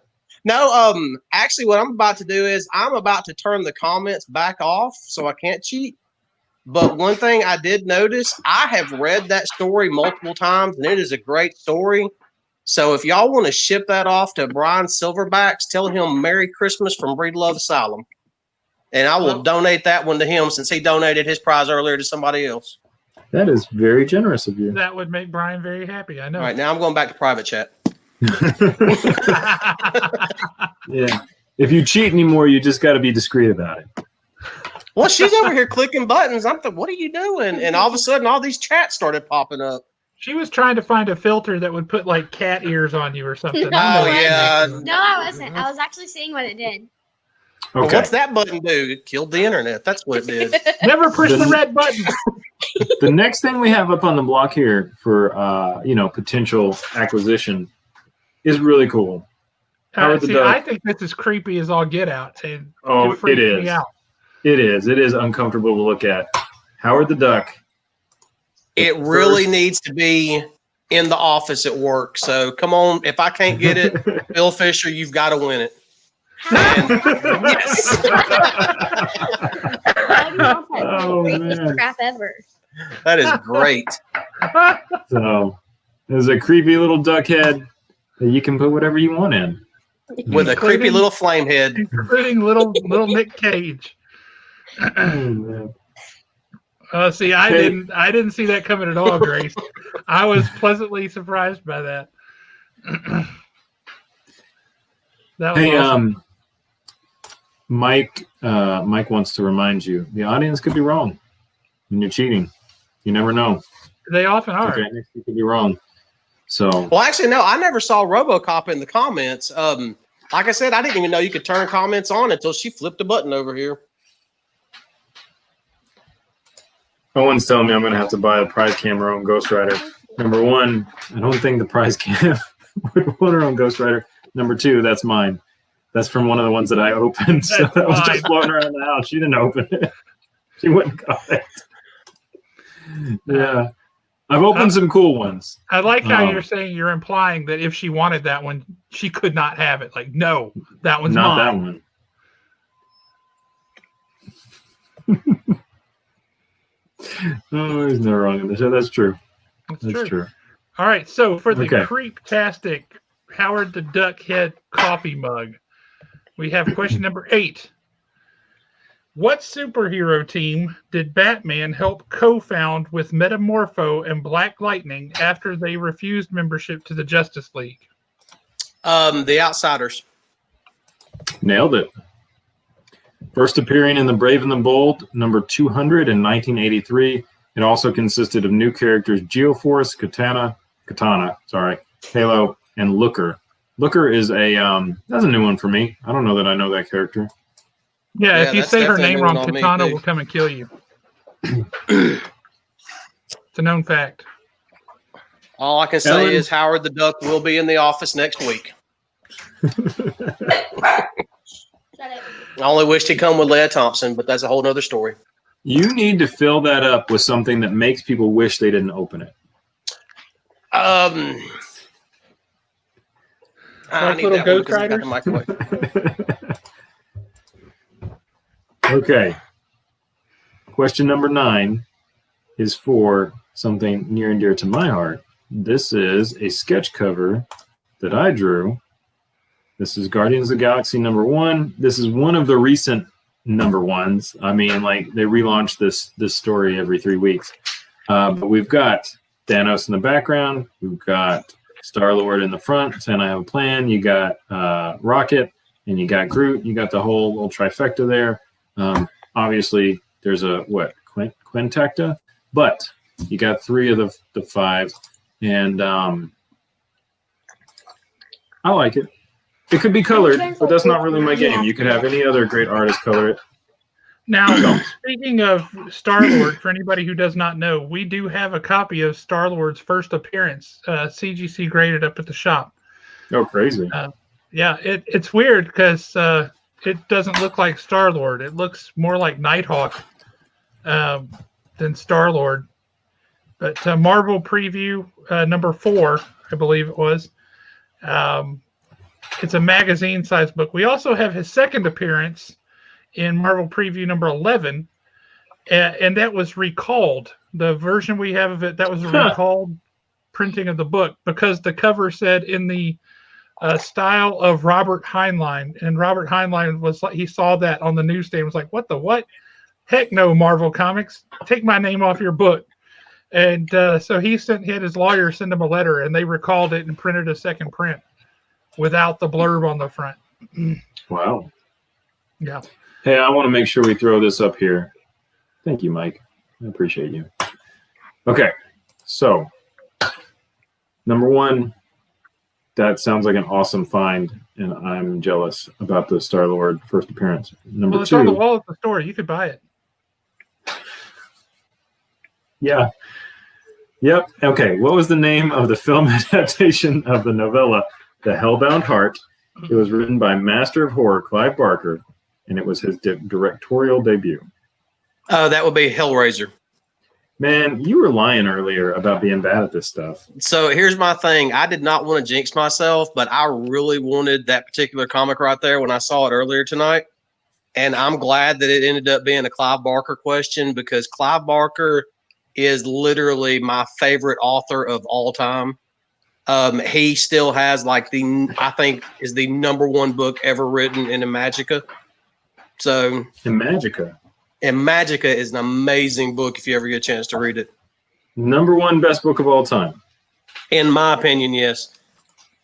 No, actually what I'm about to do is I'm about to turn the comments back off so I can't cheat. But one thing I did notice, I have read that story multiple times and it is a great story. So if y'all want to ship that off to Brian Silverbacks, tell him Merry Christmas from Breedlove Asylum. And I will donate that one to him since he donated his prize earlier to somebody else. That is very generous of you. That would make Brian very happy. I know. All right, now I'm going back to private chat. Yeah. If you cheat anymore, you just got to be discreet about it. Well, she's over here clicking buttons. I'm thinking, what are you doing? And all of a sudden, all these chats started popping up. She was trying to find a filter that would put like cat ears on you or something. No, Oh, yeah. No, I wasn't. I was actually seeing what it did. Well, Okay. what's that button do? It killed the internet. That's what it did. Never push the red button. The next thing we have up on the block here for potential acquisition is really cool. Howard the Duck. I think this is creepy as all get out. And Oh, freaks it is. me out. It is. It is uncomfortable to look at. Howard the Duck. It really needs to be in the office at work. So come on, if I can't get it, Bill Fisher, you've got to win it. And, yes. Oh, Greatest man. crap ever. That is great. So there's a creepy little duck head that you can put whatever you want in. With a creepy little flame head. Including little Nick Cage. Oh, See, I didn't see that coming at all, Grace. I was pleasantly surprised by that. That was hey, awesome. Mike wants to remind you, the audience could be wrong when you're cheating. You never know. They often are. Okay, you could be wrong. So Well, actually, no, I never saw RoboCop in the comments. Like I said, I didn't even know you could turn comments on until she flipped a button over here. Owen's telling me I'm going to have to buy a prize camera on Ghost Rider. Number one, I don't think the prize cam would want her on Ghost Rider. Number two, that's mine. That's from one of the ones that I opened. So that was just floating around the house. She didn't open it. She wouldn't got it. Yeah. I've opened some cool ones. I like how you're implying that if she wanted that one, she could not have it. Like, no, that one's not mine. That one. Oh, he's never wrong in the show. That's true. That's true. All right, so for the creep-tastic Howard the Duck head coffee mug, we have question number 8. What superhero team did Batman help co-found with Metamorpho and Black Lightning after they refused membership to the Justice League? The Outsiders. Nailed it. First appearing in The Brave and the Bold, number 200 in 1983. It also consisted of new characters Geoforce, Katana, Halo, and Looker. Looker is that's a new one for me. I don't know that I know that character. Yeah, if you that's say her definitely name a new wrong, one on me, Katana too. will come and kill you. It's a known fact. All I can say Ellen? is Howard the Duck will be in the office next week. I only wished he'd come with Leah Thompson, but that's a whole nother story. You need to fill that up with something that makes people wish they didn't open it. I Like need little that one Ghost because it's got the Riders? microwave. Okay. Question number 9 is for something near and dear to my heart. This is a sketch cover that I drew. This is Guardians of the Galaxy number 1. This is one of the recent number 1s. I mean, like, they relaunch this story every 3 weeks. But we've got Thanos in the background. We've got Star-Lord in the front saying, I have a plan. You got Rocket, and you got Groot. You got the whole little trifecta there. Obviously, there's a, quintecta? But you got 3 of the 5. And I like it. It could be colored, but that's not really my game. You could have any other great artist color it. Now, speaking of Star-Lord, for anybody who does not know, we do have a copy of Star-Lord's first appearance, CGC graded up at the shop. Oh, crazy. Yeah, it's weird because it doesn't look like Star-Lord. It looks more like Nighthawk than Star-Lord. But Marvel Preview number 4, I believe it was. It's a magazine-sized book. We also have his second appearance in Marvel Preview number 11, and that was recalled. The version we have of it, that was a recalled printing of the book because the cover said in the style of Robert Heinlein, and Robert Heinlein was like, he saw that on the newsstand and was like, what the what? Heck no, Marvel Comics, take my name off your book. And so he had his lawyer send him a letter, and they recalled it and printed a second print without the blurb on the front. Wow. Yeah. Hey, I want to make sure we throw this up here. Thank you, Mike. I appreciate you. Okay, so number 1, that sounds like an awesome find, and I'm jealous about the Star-Lord first appearance. Number Well, it's 2. on the wall at the store. You could buy it. Yeah. Yep. Okay. What was the name of the film adaptation of the novella The Hellbound Heart? It was written by Master of Horror Clive Barker, and it was his directorial debut. That would be Hellraiser. Man, you were lying earlier about being bad at this stuff. So here's my thing. I did not want to jinx myself, but I really wanted that particular comic right there when I saw it earlier tonight. And I'm glad that it ended up being a Clive Barker question because Clive Barker is literally my favorite author of all time. He still has I think is the number 1 book ever written in Imagica. So Imagica. Imagica is an amazing book if you ever get a chance to read it. Number 1 best book of all time. In my opinion, yes.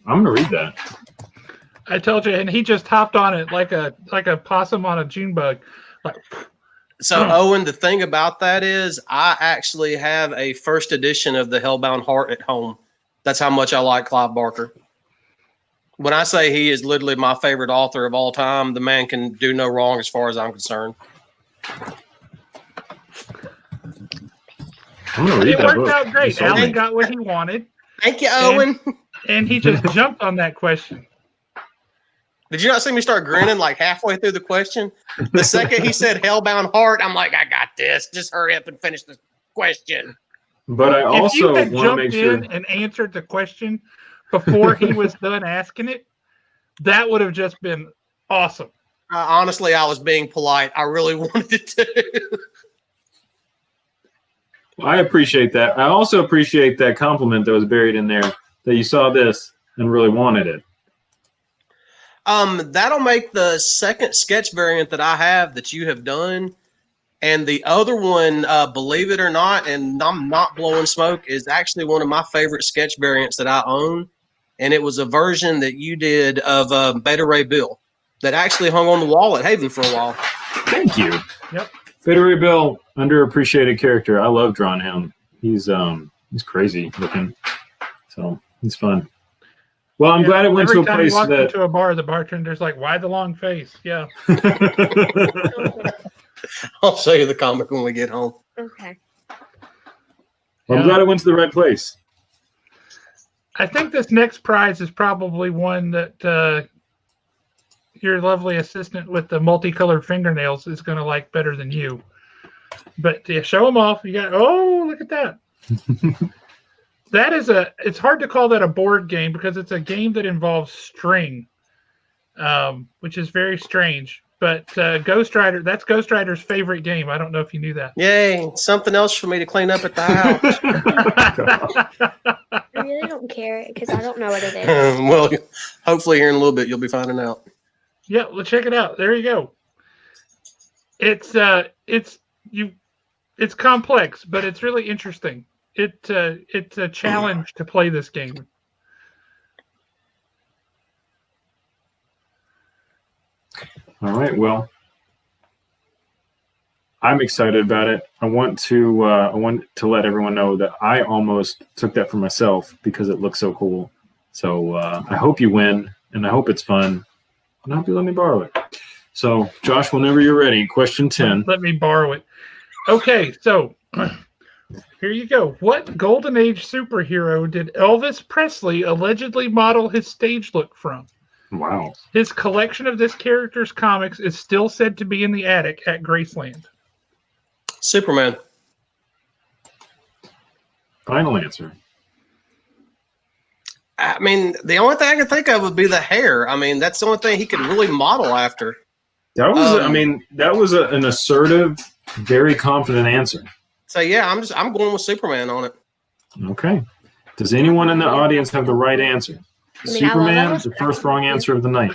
I'm going to read that. I told you, and he just hopped on it like a possum on a June bug. Like, so Owen, the thing about that is I actually have a first edition of the Hellbound Heart at home. That's how much I like Clive Barker. When I say he is literally my favorite author of all time, the man can do no wrong as far as I'm concerned. I'm going to read it that worked book. out great. You sold Alan me. got what he wanted, Thank you, Owen. and he just jumped on that question. Did you not see me start grinning like halfway through the question? The second he said Hellbound Heart, I'm like, I got this. Just hurry up and finish the question. But I If you also had want to jumped make sure. in and answered the question before he was done asking it, that would have just been awesome. Honestly, I was being polite. I really wanted to. I appreciate that. I also appreciate that compliment that was buried in there that you saw this and really wanted it. That'll make the second sketch variant that I have that you have done. And the other one, believe it or not, and I'm not blowing smoke, is actually one of my favorite sketch variants that I own. And it was a version that you did of Beta Ray Bill that actually hung on the wall at Haven for a while. Thank you. Yep. Beta Ray Bill, underappreciated character. I love drawing him. He's crazy looking, so he's fun. Well, I'm glad it went to a place that. Every time you walk into that. a bar, the bartender's like, "Why the long face?" Yeah. I'll show you the comic when we get home. Okay. Well, I'm glad it went to the right place. I think this next prize is probably one that your lovely assistant with the multicolored fingernails is going to like better than you. But yeah, show them off. You got, oh, look at that. It's hard to call that a board game because it's a game that involves string, which is very strange. But Ghost Rider, that's Ghost Rider's favorite game. I don't know if you knew that. Yay, something else for me to clean up at the house. I really don't care because I don't know what it is. Well, hopefully here in a little bit you'll be finding out. Yeah, well, check it out. There you go. It's complex, but it's really interesting. It's a challenge to play this game. All right. Well, I'm excited about it. I want to let everyone know that I almost took that for myself because it looks so cool. So I hope you win, and I hope it's fun, and I hope you let me borrow it. So, Josh, whenever you're ready, question 10. Let me borrow it. Okay, so here you go. What Golden Age superhero did Elvis Presley allegedly model his stage look from? Wow. His collection of this character's comics is still said to be in the attic at Graceland. Superman. Final answer. I mean, the only thing I can think of would be the hair. I mean, that's the only thing he could really model after. That was an assertive, very confident answer. So yeah, I'm going with Superman on it. Okay. Does anyone in the audience have the right answer? I mean, Superman, the first wrong answer of the night.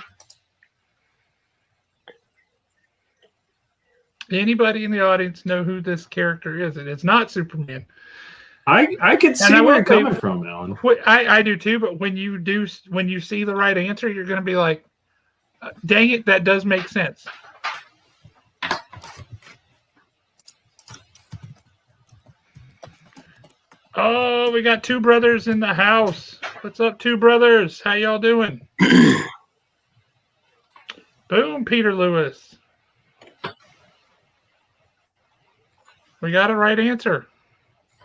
Anybody in the audience know who this character is? It's not Superman. I could see where you're coming from, Alan. I do too, but when you see the right answer, you're going to be like, dang it, that does make sense. Oh, we got two brothers in the house. What's up, two brothers? How y'all doing? Boom, Peter Lewis. We got a right answer.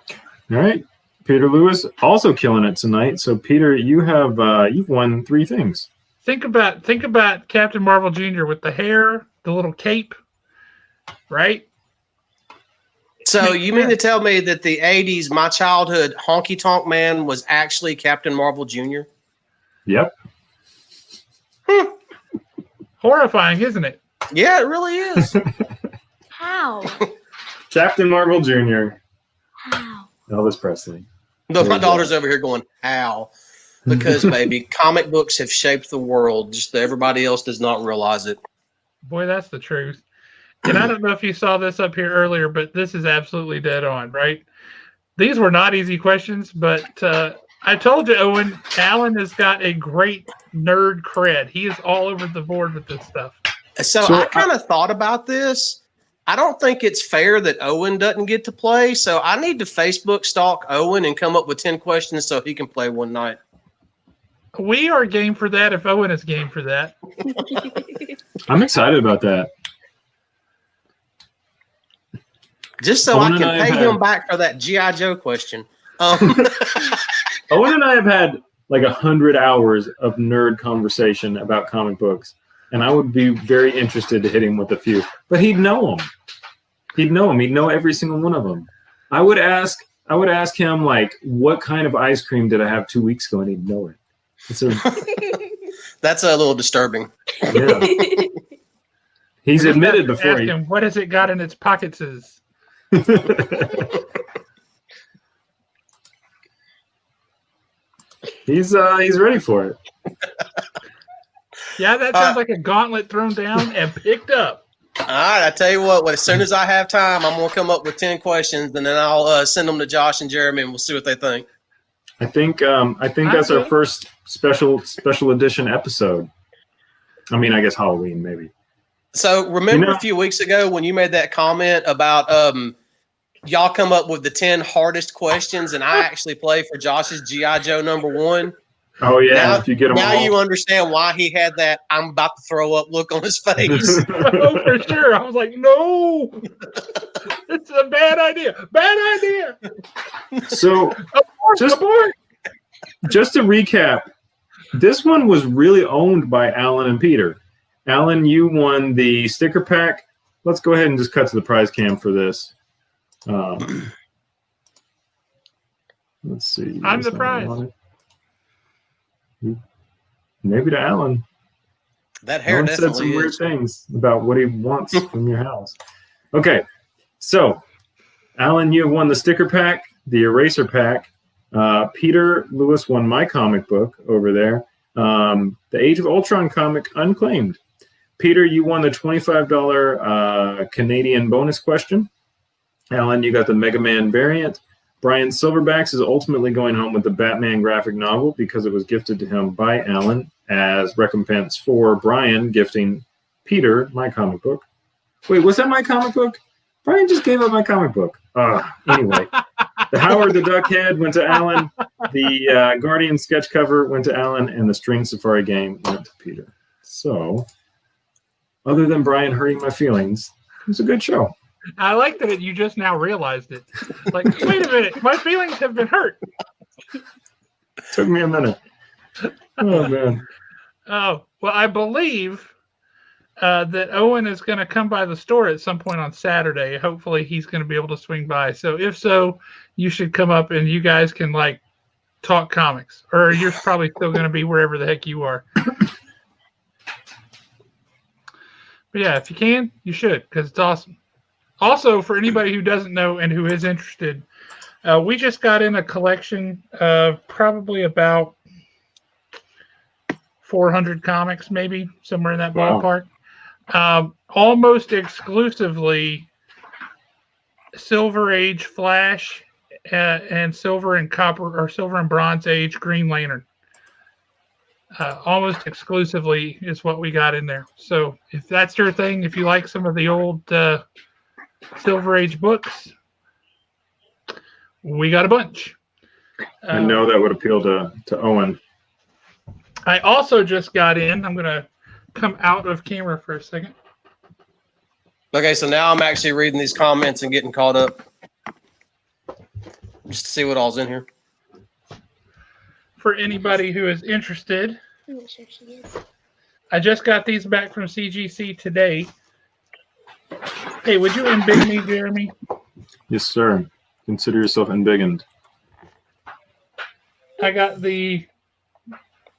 All right. Peter Lewis also killing it tonight. So, Peter, you've won 3 things. Think about Captain Marvel Jr. with the hair, the little cape, right? So you mean to tell me that the 80s, my childhood honky tonk man was actually Captain Marvel Jr.? Yep. Horrifying, isn't it? Yeah, it really is. How? Captain Marvel Jr. How? Elvis Presley. My daughter's over here going, how? Because, baby, comic books have shaped the world. Just everybody else does not realize it. Boy, that's the truth. And I don't know if you saw this up here earlier, but this is absolutely dead on, right? These were not easy questions, but I told you, Owen, Alan has got a great nerd cred. He is all over the board with this stuff. So I kind of thought about this. I don't think it's fair that Owen doesn't get to play, so I need to Facebook stalk Owen and come up with 10 questions so he can play one night. We are game for that if Owen is game for that. I'm excited about that. Just so I can pay him back for that G.I. Joe question. Owen and I have had like 100 hours of nerd conversation about comic books, and I would be very interested to hit him with a few. But he'd know them. He'd know every single one of them. I would ask him, like, what kind of ice cream did I have 2 weeks ago, and he'd know it. That's a little disturbing. Yeah. He's admitted before. Ask him, what has it got in its pockets? He's ready for it. Yeah, that sounds like a gauntlet thrown down and picked up. All right, I tell you what. As soon as I have time, I'm gonna come up with 10 questions, and then I'll send them to Josh and Jeremy, and we'll see what they think. I think that's our first special edition episode. I mean, I guess Halloween maybe. So remember a few weeks ago when you made that comment about y'all come up with the 10 hardest questions, and I actually play for Josh's G.I. Joe #1. Oh yeah, now, if you get them now all. you understand why he had that "I'm about to throw up" look on his face. Oh, for sure. I was like, no, it's a bad idea. Bad idea. So just to recap, this one was really owned by Alan and Peter. Alan, you won the sticker pack. Let's go ahead and just cut to the prize cam for this. Let's see. I'm the prize. Maybe to Alan. That hair Alan definitely said some is. weird things about what he wants from your house. Okay, so Alan, you have won the sticker pack, the eraser pack. Peter Lewis won my comic book over there. The Age of Ultron comic unclaimed. Peter, you won the $25 Canadian bonus question. Alan, you got the Mega Man variant. Brian Silverbacks is ultimately going home with the Batman graphic novel because it was gifted to him by Alan as recompense for Brian gifting Peter my comic book. Wait, was that my comic book? Brian just gave up my comic book. Anyway, the Howard the Duck head went to Alan. The Guardian sketch cover went to Alan, and the String Safari game went to Peter. So, other than Brian hurting my feelings, it was a good show. I like that you just now realized it. Like, wait a minute, my feelings have been hurt. Took me a minute. Oh, man. Oh, well, I believe that Owen is going to come by the store at some point on Saturday. Hopefully he's going to be able to swing by. So if so, you should come up and you guys can, like, talk comics. Or you're probably still going to be wherever the heck you are. But yeah, if you can, you should, because it's awesome. Also, for anybody who doesn't know and who is interested, we just got in a collection of probably about 400 comics, maybe somewhere in that ballpark. Almost exclusively Silver Age Flash and Silver and Copper or Silver and Bronze Age Green Lantern. Almost exclusively is what we got in there. So if that's your thing, if you like some of the old Silver Age books, we got a bunch. I know that would appeal to Owen. I also just got in. I'm going to come out of camera for a second. Okay, so now I'm actually reading these comments and getting caught up. Just to see what all's in here. For anybody who is interested, I'm not sure she is. I just got these back from CGC today. Hey, would you embiggen me, Jeremy? Yes, sir. Consider yourself embiggened. I got the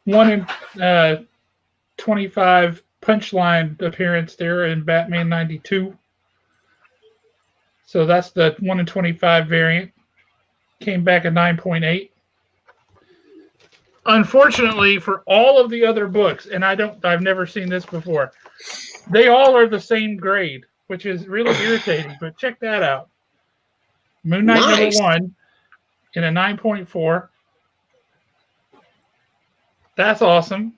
1 in 25 Punchline appearance there in Batman 92. So that's the 1 in 25 variant. Came back at 9.8. Unfortunately, for all of the other books, and I've never seen this before, they all are the same grade, which is really irritating. But check that out. Moon Knight Nice. #1 in a 9.4. That's awesome.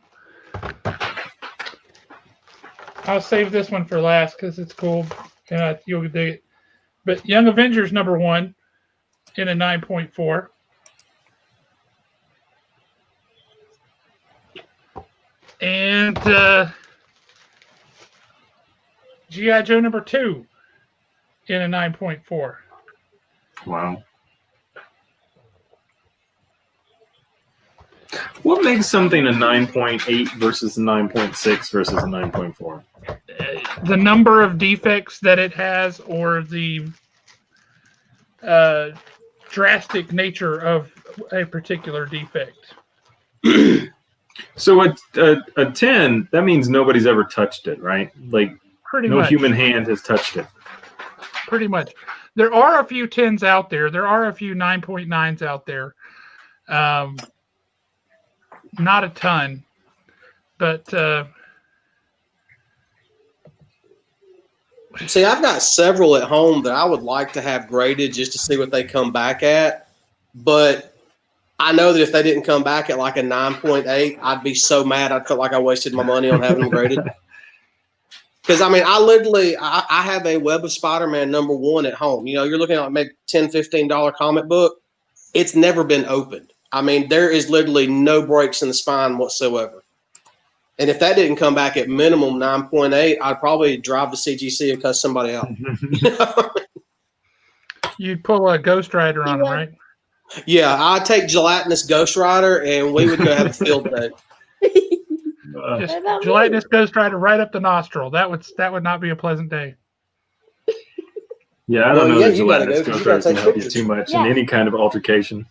I'll save this one for last because it's cool. You'll dig it. But Young Avengers #1 in a 9.4. And G.I. Joe #2 in a 9.4. Wow. What makes something a 9.8 versus a 9.6 versus a 9.4? The number of defects that it has, or the drastic nature of a particular defect. So a 10, that means nobody's ever touched it, right? Like Pretty no much. human hand has touched it. Pretty much. There are a few 10s out there. There are a few 9.9s out there. Not a ton, but See, I've got several at home that I would like to have graded just to see what they come back at. But I know that if they didn't come back at like a 9.8, I'd be so mad. I felt like I wasted my money on having them graded. Because, I mean, I have a Web of Spider-Man #1 at home. You know, you're looking at maybe $10, $15 comic book. It's never been opened. I mean, there is literally no breaks in the spine whatsoever. And if that didn't come back at minimum 9.8, I'd probably drive to CGC and cuss somebody out. You'd pull a Ghost Rider on him, right? Yeah, I'd take gelatinous Ghost Rider and we would go have a field day. Just gelatinous Ghost Rider right up the nostril. That would not be a pleasant day. Yeah, I don't know that you gotta gelatinous go, 'cause Ghost you gotta Rider's going to take help you pictures. too much Yeah. in any kind of altercation.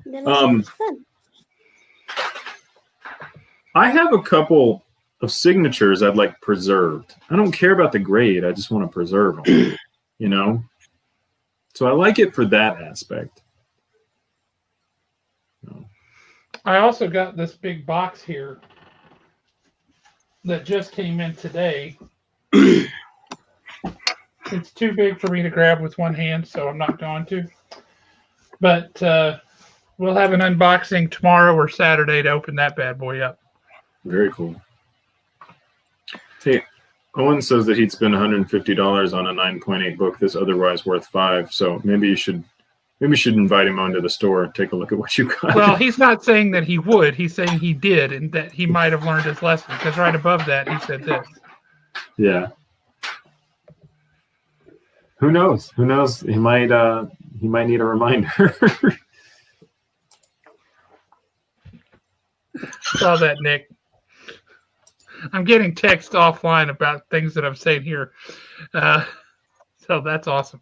Then Um, it's fun. I have a couple of signatures I'd like preserved. I don't care about the grade. I just want to preserve them, you know? So I like it for that aspect. I also got this big box here that just came in today. It's too big for me to grab with one hand, so I'm not going to. But we'll have an unboxing tomorrow or Saturday to open that bad boy up. Very cool. Hey, Owen says that he'd spend $150 on a 9.8 book that's otherwise worth $5. So maybe you should invite him onto the store and take a look at what you got. Well, he's not saying that he would. He's saying he did, and that he might have learned his lesson. Because right above that, he said this. Yeah. Who knows? Who knows? He might need a reminder. Saw that, Nick. I'm getting text offline about things that I'm saying here. So that's awesome.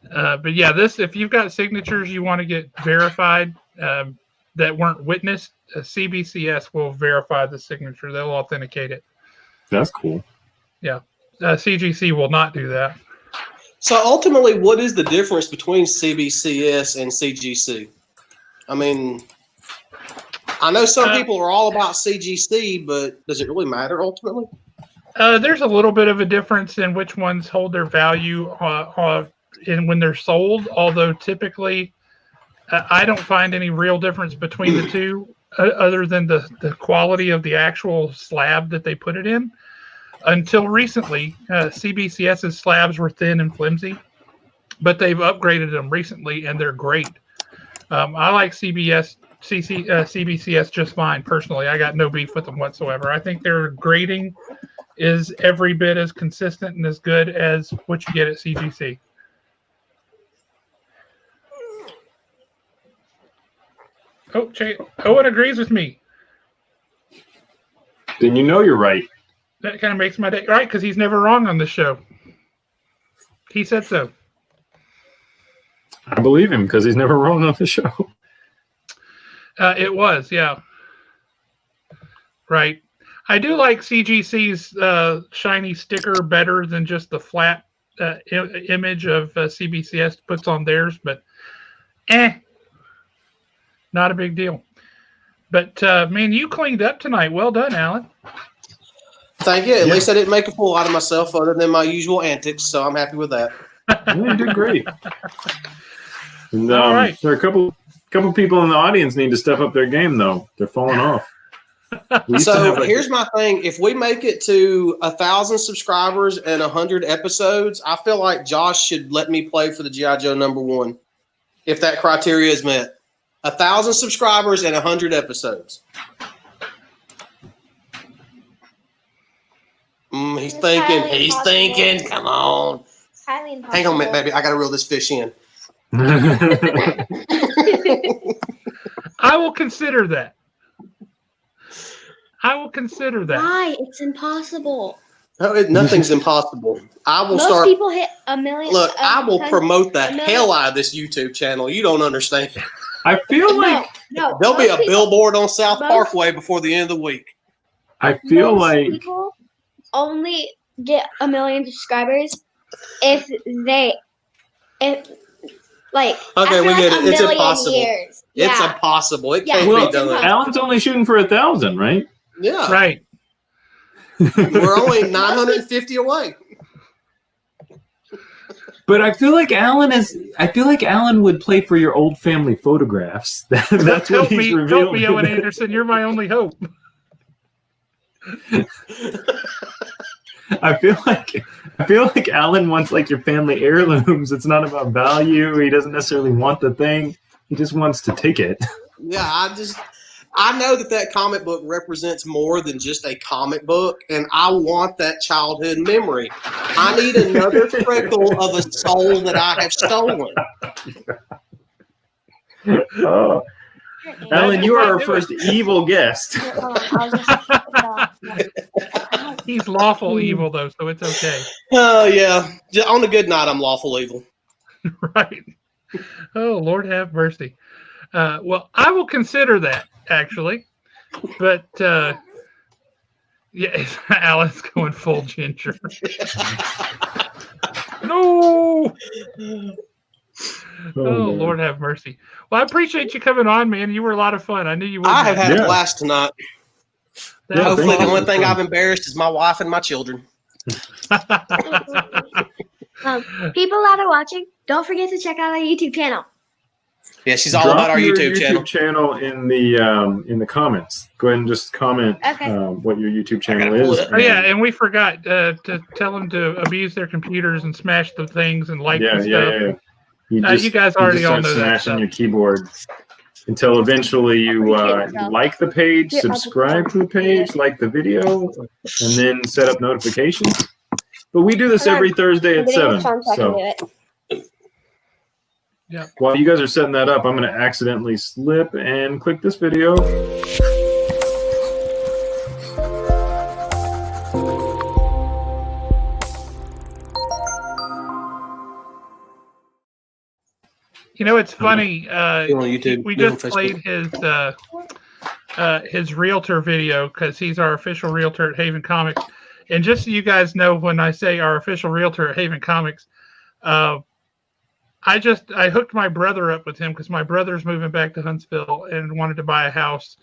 But yeah, if you've got signatures you want to get verified that weren't witnessed, CBCS will verify the signature. They'll authenticate it. That's cool. Yeah. CGC will not do that. So ultimately, what is the difference between CBCS and CGC? I mean, I know some people are all about CGC, but does it really matter ultimately? There's a little bit of a difference in which ones hold their value in when they're sold, although typically I don't find any real difference between the two other than the quality of the actual slab that they put it in. Until recently, CBCS's slabs were thin and flimsy, but they've upgraded them recently and they're great. I like CBCS just fine personally. I got no beef with them whatsoever. I think their grading is every bit as consistent and as good as what you get at CGC. Oh, Owen agrees with me. Then you know you're right. That kind of makes my day, right? Because he's never wrong on this show. He said so. I believe him because he's never wrong on the show. It was, yeah. Right. I do like CGC's shiny sticker better than just the flat image of CBCS puts on theirs, but not a big deal. But, man, you cleaned up tonight. Well done, Alan. Thank you. At least I didn't make a fool out of myself other than my usual antics, so I'm happy with that. Yeah, you did great. And, All right. There are a couple people in the audience need to step up their game, though. They're falling off. So here's my thing. If we make it to 1,000 subscribers and 100 episodes, I feel like Josh should let me play for the G.I. Joe #1 if that criteria is met. 1,000 subscribers and 100 episodes. He's thinking. He's impossible. thinking. Come on. Highly impossible. Hang on a minute, baby. I got to reel this fish in. I will consider that. I will consider that. Why? It's impossible. No, nothing's impossible. I will Most start. people hit a million. Look, I will promote the a million- hell out of this YouTube channel. You don't understand. I feel like No. There'll be most a people- billboard on South most- Parkway before the end of the week. I feel most like people only get a million subscribers if like Okay, after we like get a it. It's million impossible. Years. It's Yeah. impossible. It Yeah, can't well, be done. impossible. Alan's only shooting for 1,000, right? Yeah. Right. We're only 950 away. But I feel like Alan would play for your old family photographs. That's what he's revealed. Help me, Owen Anderson. You're my only hope. I feel like Alan wants like your family heirlooms. It's not about value. He doesn't necessarily want the thing. He just wants to take it. Yeah, I know that comic book represents more than just a comic book, and I want that childhood memory. I need another freckle of a soul that I have stolen. Oh. Alan, you are our first evil guest. He's lawful evil, though, so it's okay. Oh, yeah. On a good night, I'm lawful evil. Right. Oh, Lord have mercy. Well, I will consider that, actually. But, yeah, Alan's going full ginger. No! Oh, Lord have mercy. Well, I appreciate you coming on, man. You were a lot of fun. I knew you would. I have had a blast tonight. Yeah, hopefully, the only thing I've embarrassed is my wife and my children. People that are watching, don't forget to check out our YouTube channel. Yeah, she's all about our YouTube channel in the comments. Go ahead and just comment what your YouTube channel is. Oh, yeah, and we forgot to tell them to abuse their computers and smash the things and like the stuff. Yeah. You guys already all know that smashing your keyboard until eventually you like the page, subscribe to the page, like the video, and then set up notifications. But we do this every Thursday at 7. So yeah. While you guys are setting that up, I'm going to accidentally slip and click this video. You know, it's funny. On YouTube, we just played his realtor video because he's our official realtor at Haven Comics. And just so you guys know, when I say our official realtor at Haven Comics, I hooked my brother up with him because my brother's moving back to Huntsville and wanted to buy a house.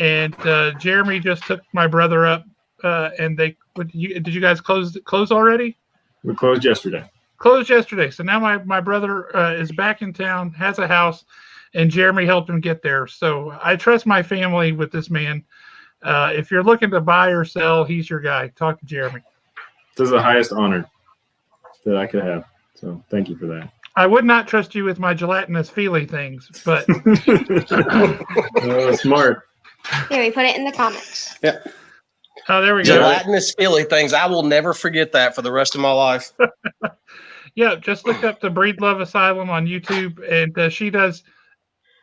And Jeremy just took my brother up, and did you guys close already? We closed yesterday. Closed yesterday. So now my brother is back in town, has a house, and Jeremy helped him get there. So I trust my family with this man. If you're looking to buy or sell, he's your guy. Talk to Jeremy. This is the highest honor that I could have. So thank you for that. I would not trust you with my gelatinous feely things, but smart. Here, we put it in the comments. Yeah. Oh, there we go. Gelatinous feely things. I will never forget that for the rest of my life. Yeah, just look up the Breed Love Asylum on YouTube, and she does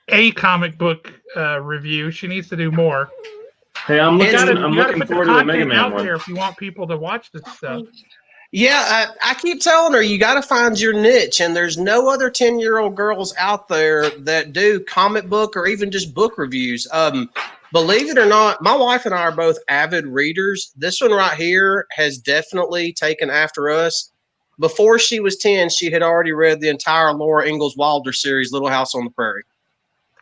a comic book review. She needs to do more. Hey, I'm looking forward to the Mega Man out one. there if you want people to watch this stuff. Yeah, I keep telling her you got to find your niche, and there's no other 10-year-old girls out there that do comic book or even just book reviews. Believe it or not, my wife and I are both avid readers. This one right here has definitely taken after us. Before she was 10, she had already read the entire Laura Ingalls Wilder series, Little House on the Prairie.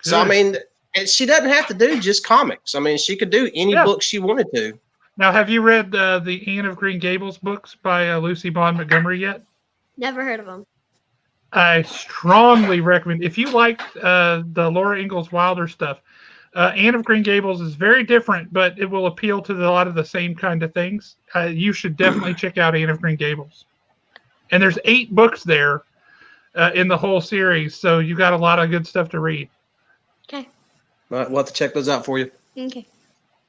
Good. So, I mean, and she doesn't have to do just comics. I mean, she could do any book she wanted to. Now, have you read the Anne of Green Gables books by Lucy Bond Montgomery yet? Never heard of them. I strongly recommend. If you like the Laura Ingalls Wilder stuff, Anne of Green Gables is very different, but it will appeal to a lot of the same kind of things. You should definitely check out Anne of Green Gables. And there's 8 books there in the whole series, so you got a lot of good stuff to read. Okay. All right, we'll have to check those out for you. Okay.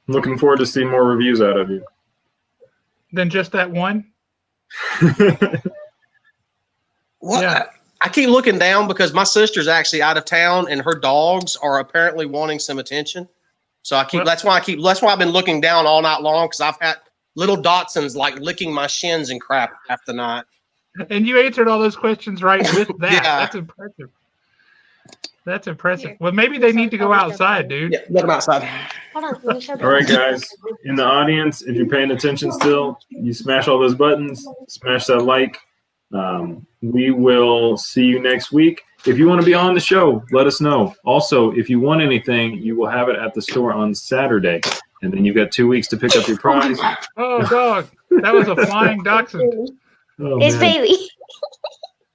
Looking forward to see more reviews out of you. Than just that one? What? Yeah. I keep looking down because my sister's actually out of town and her dogs are apparently wanting some attention. So that's why I've been looking down all night long, because I've had little Dachshunds like licking my shins and crap half the night. And you answered all those questions right with that. Yeah. That's impressive. That's impressive. Well, maybe they need to go outside, dude. Yeah, let them outside. Hold on. Let me show All right, guys. In the audience, if you're paying attention still, you smash all those buttons, smash that like. We will see you next week. If you want to be on the show, let us know. Also, if you want anything, you will have it at the store on Saturday. and then you've got 2 weeks to pick up your prize. Oh, dog. That was a flying dachshund. Oh, It's man. Bailey.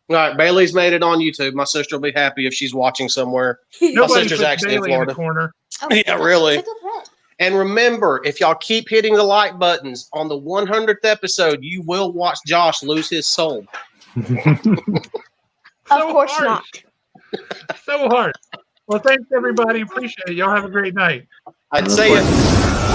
All right, Bailey's made it on YouTube. My sister will be happy if she's watching somewhere. Nobody sister's puts actually in Bailey in the Florida. corner. Oh, Yeah, really. check out that. And remember, if y'all keep hitting the like buttons on the 100th episode, you will watch Josh lose his soul. Of So course harsh. not. So hard. Well, thanks, everybody. Appreciate it. Y'all have a great night. I'd say it.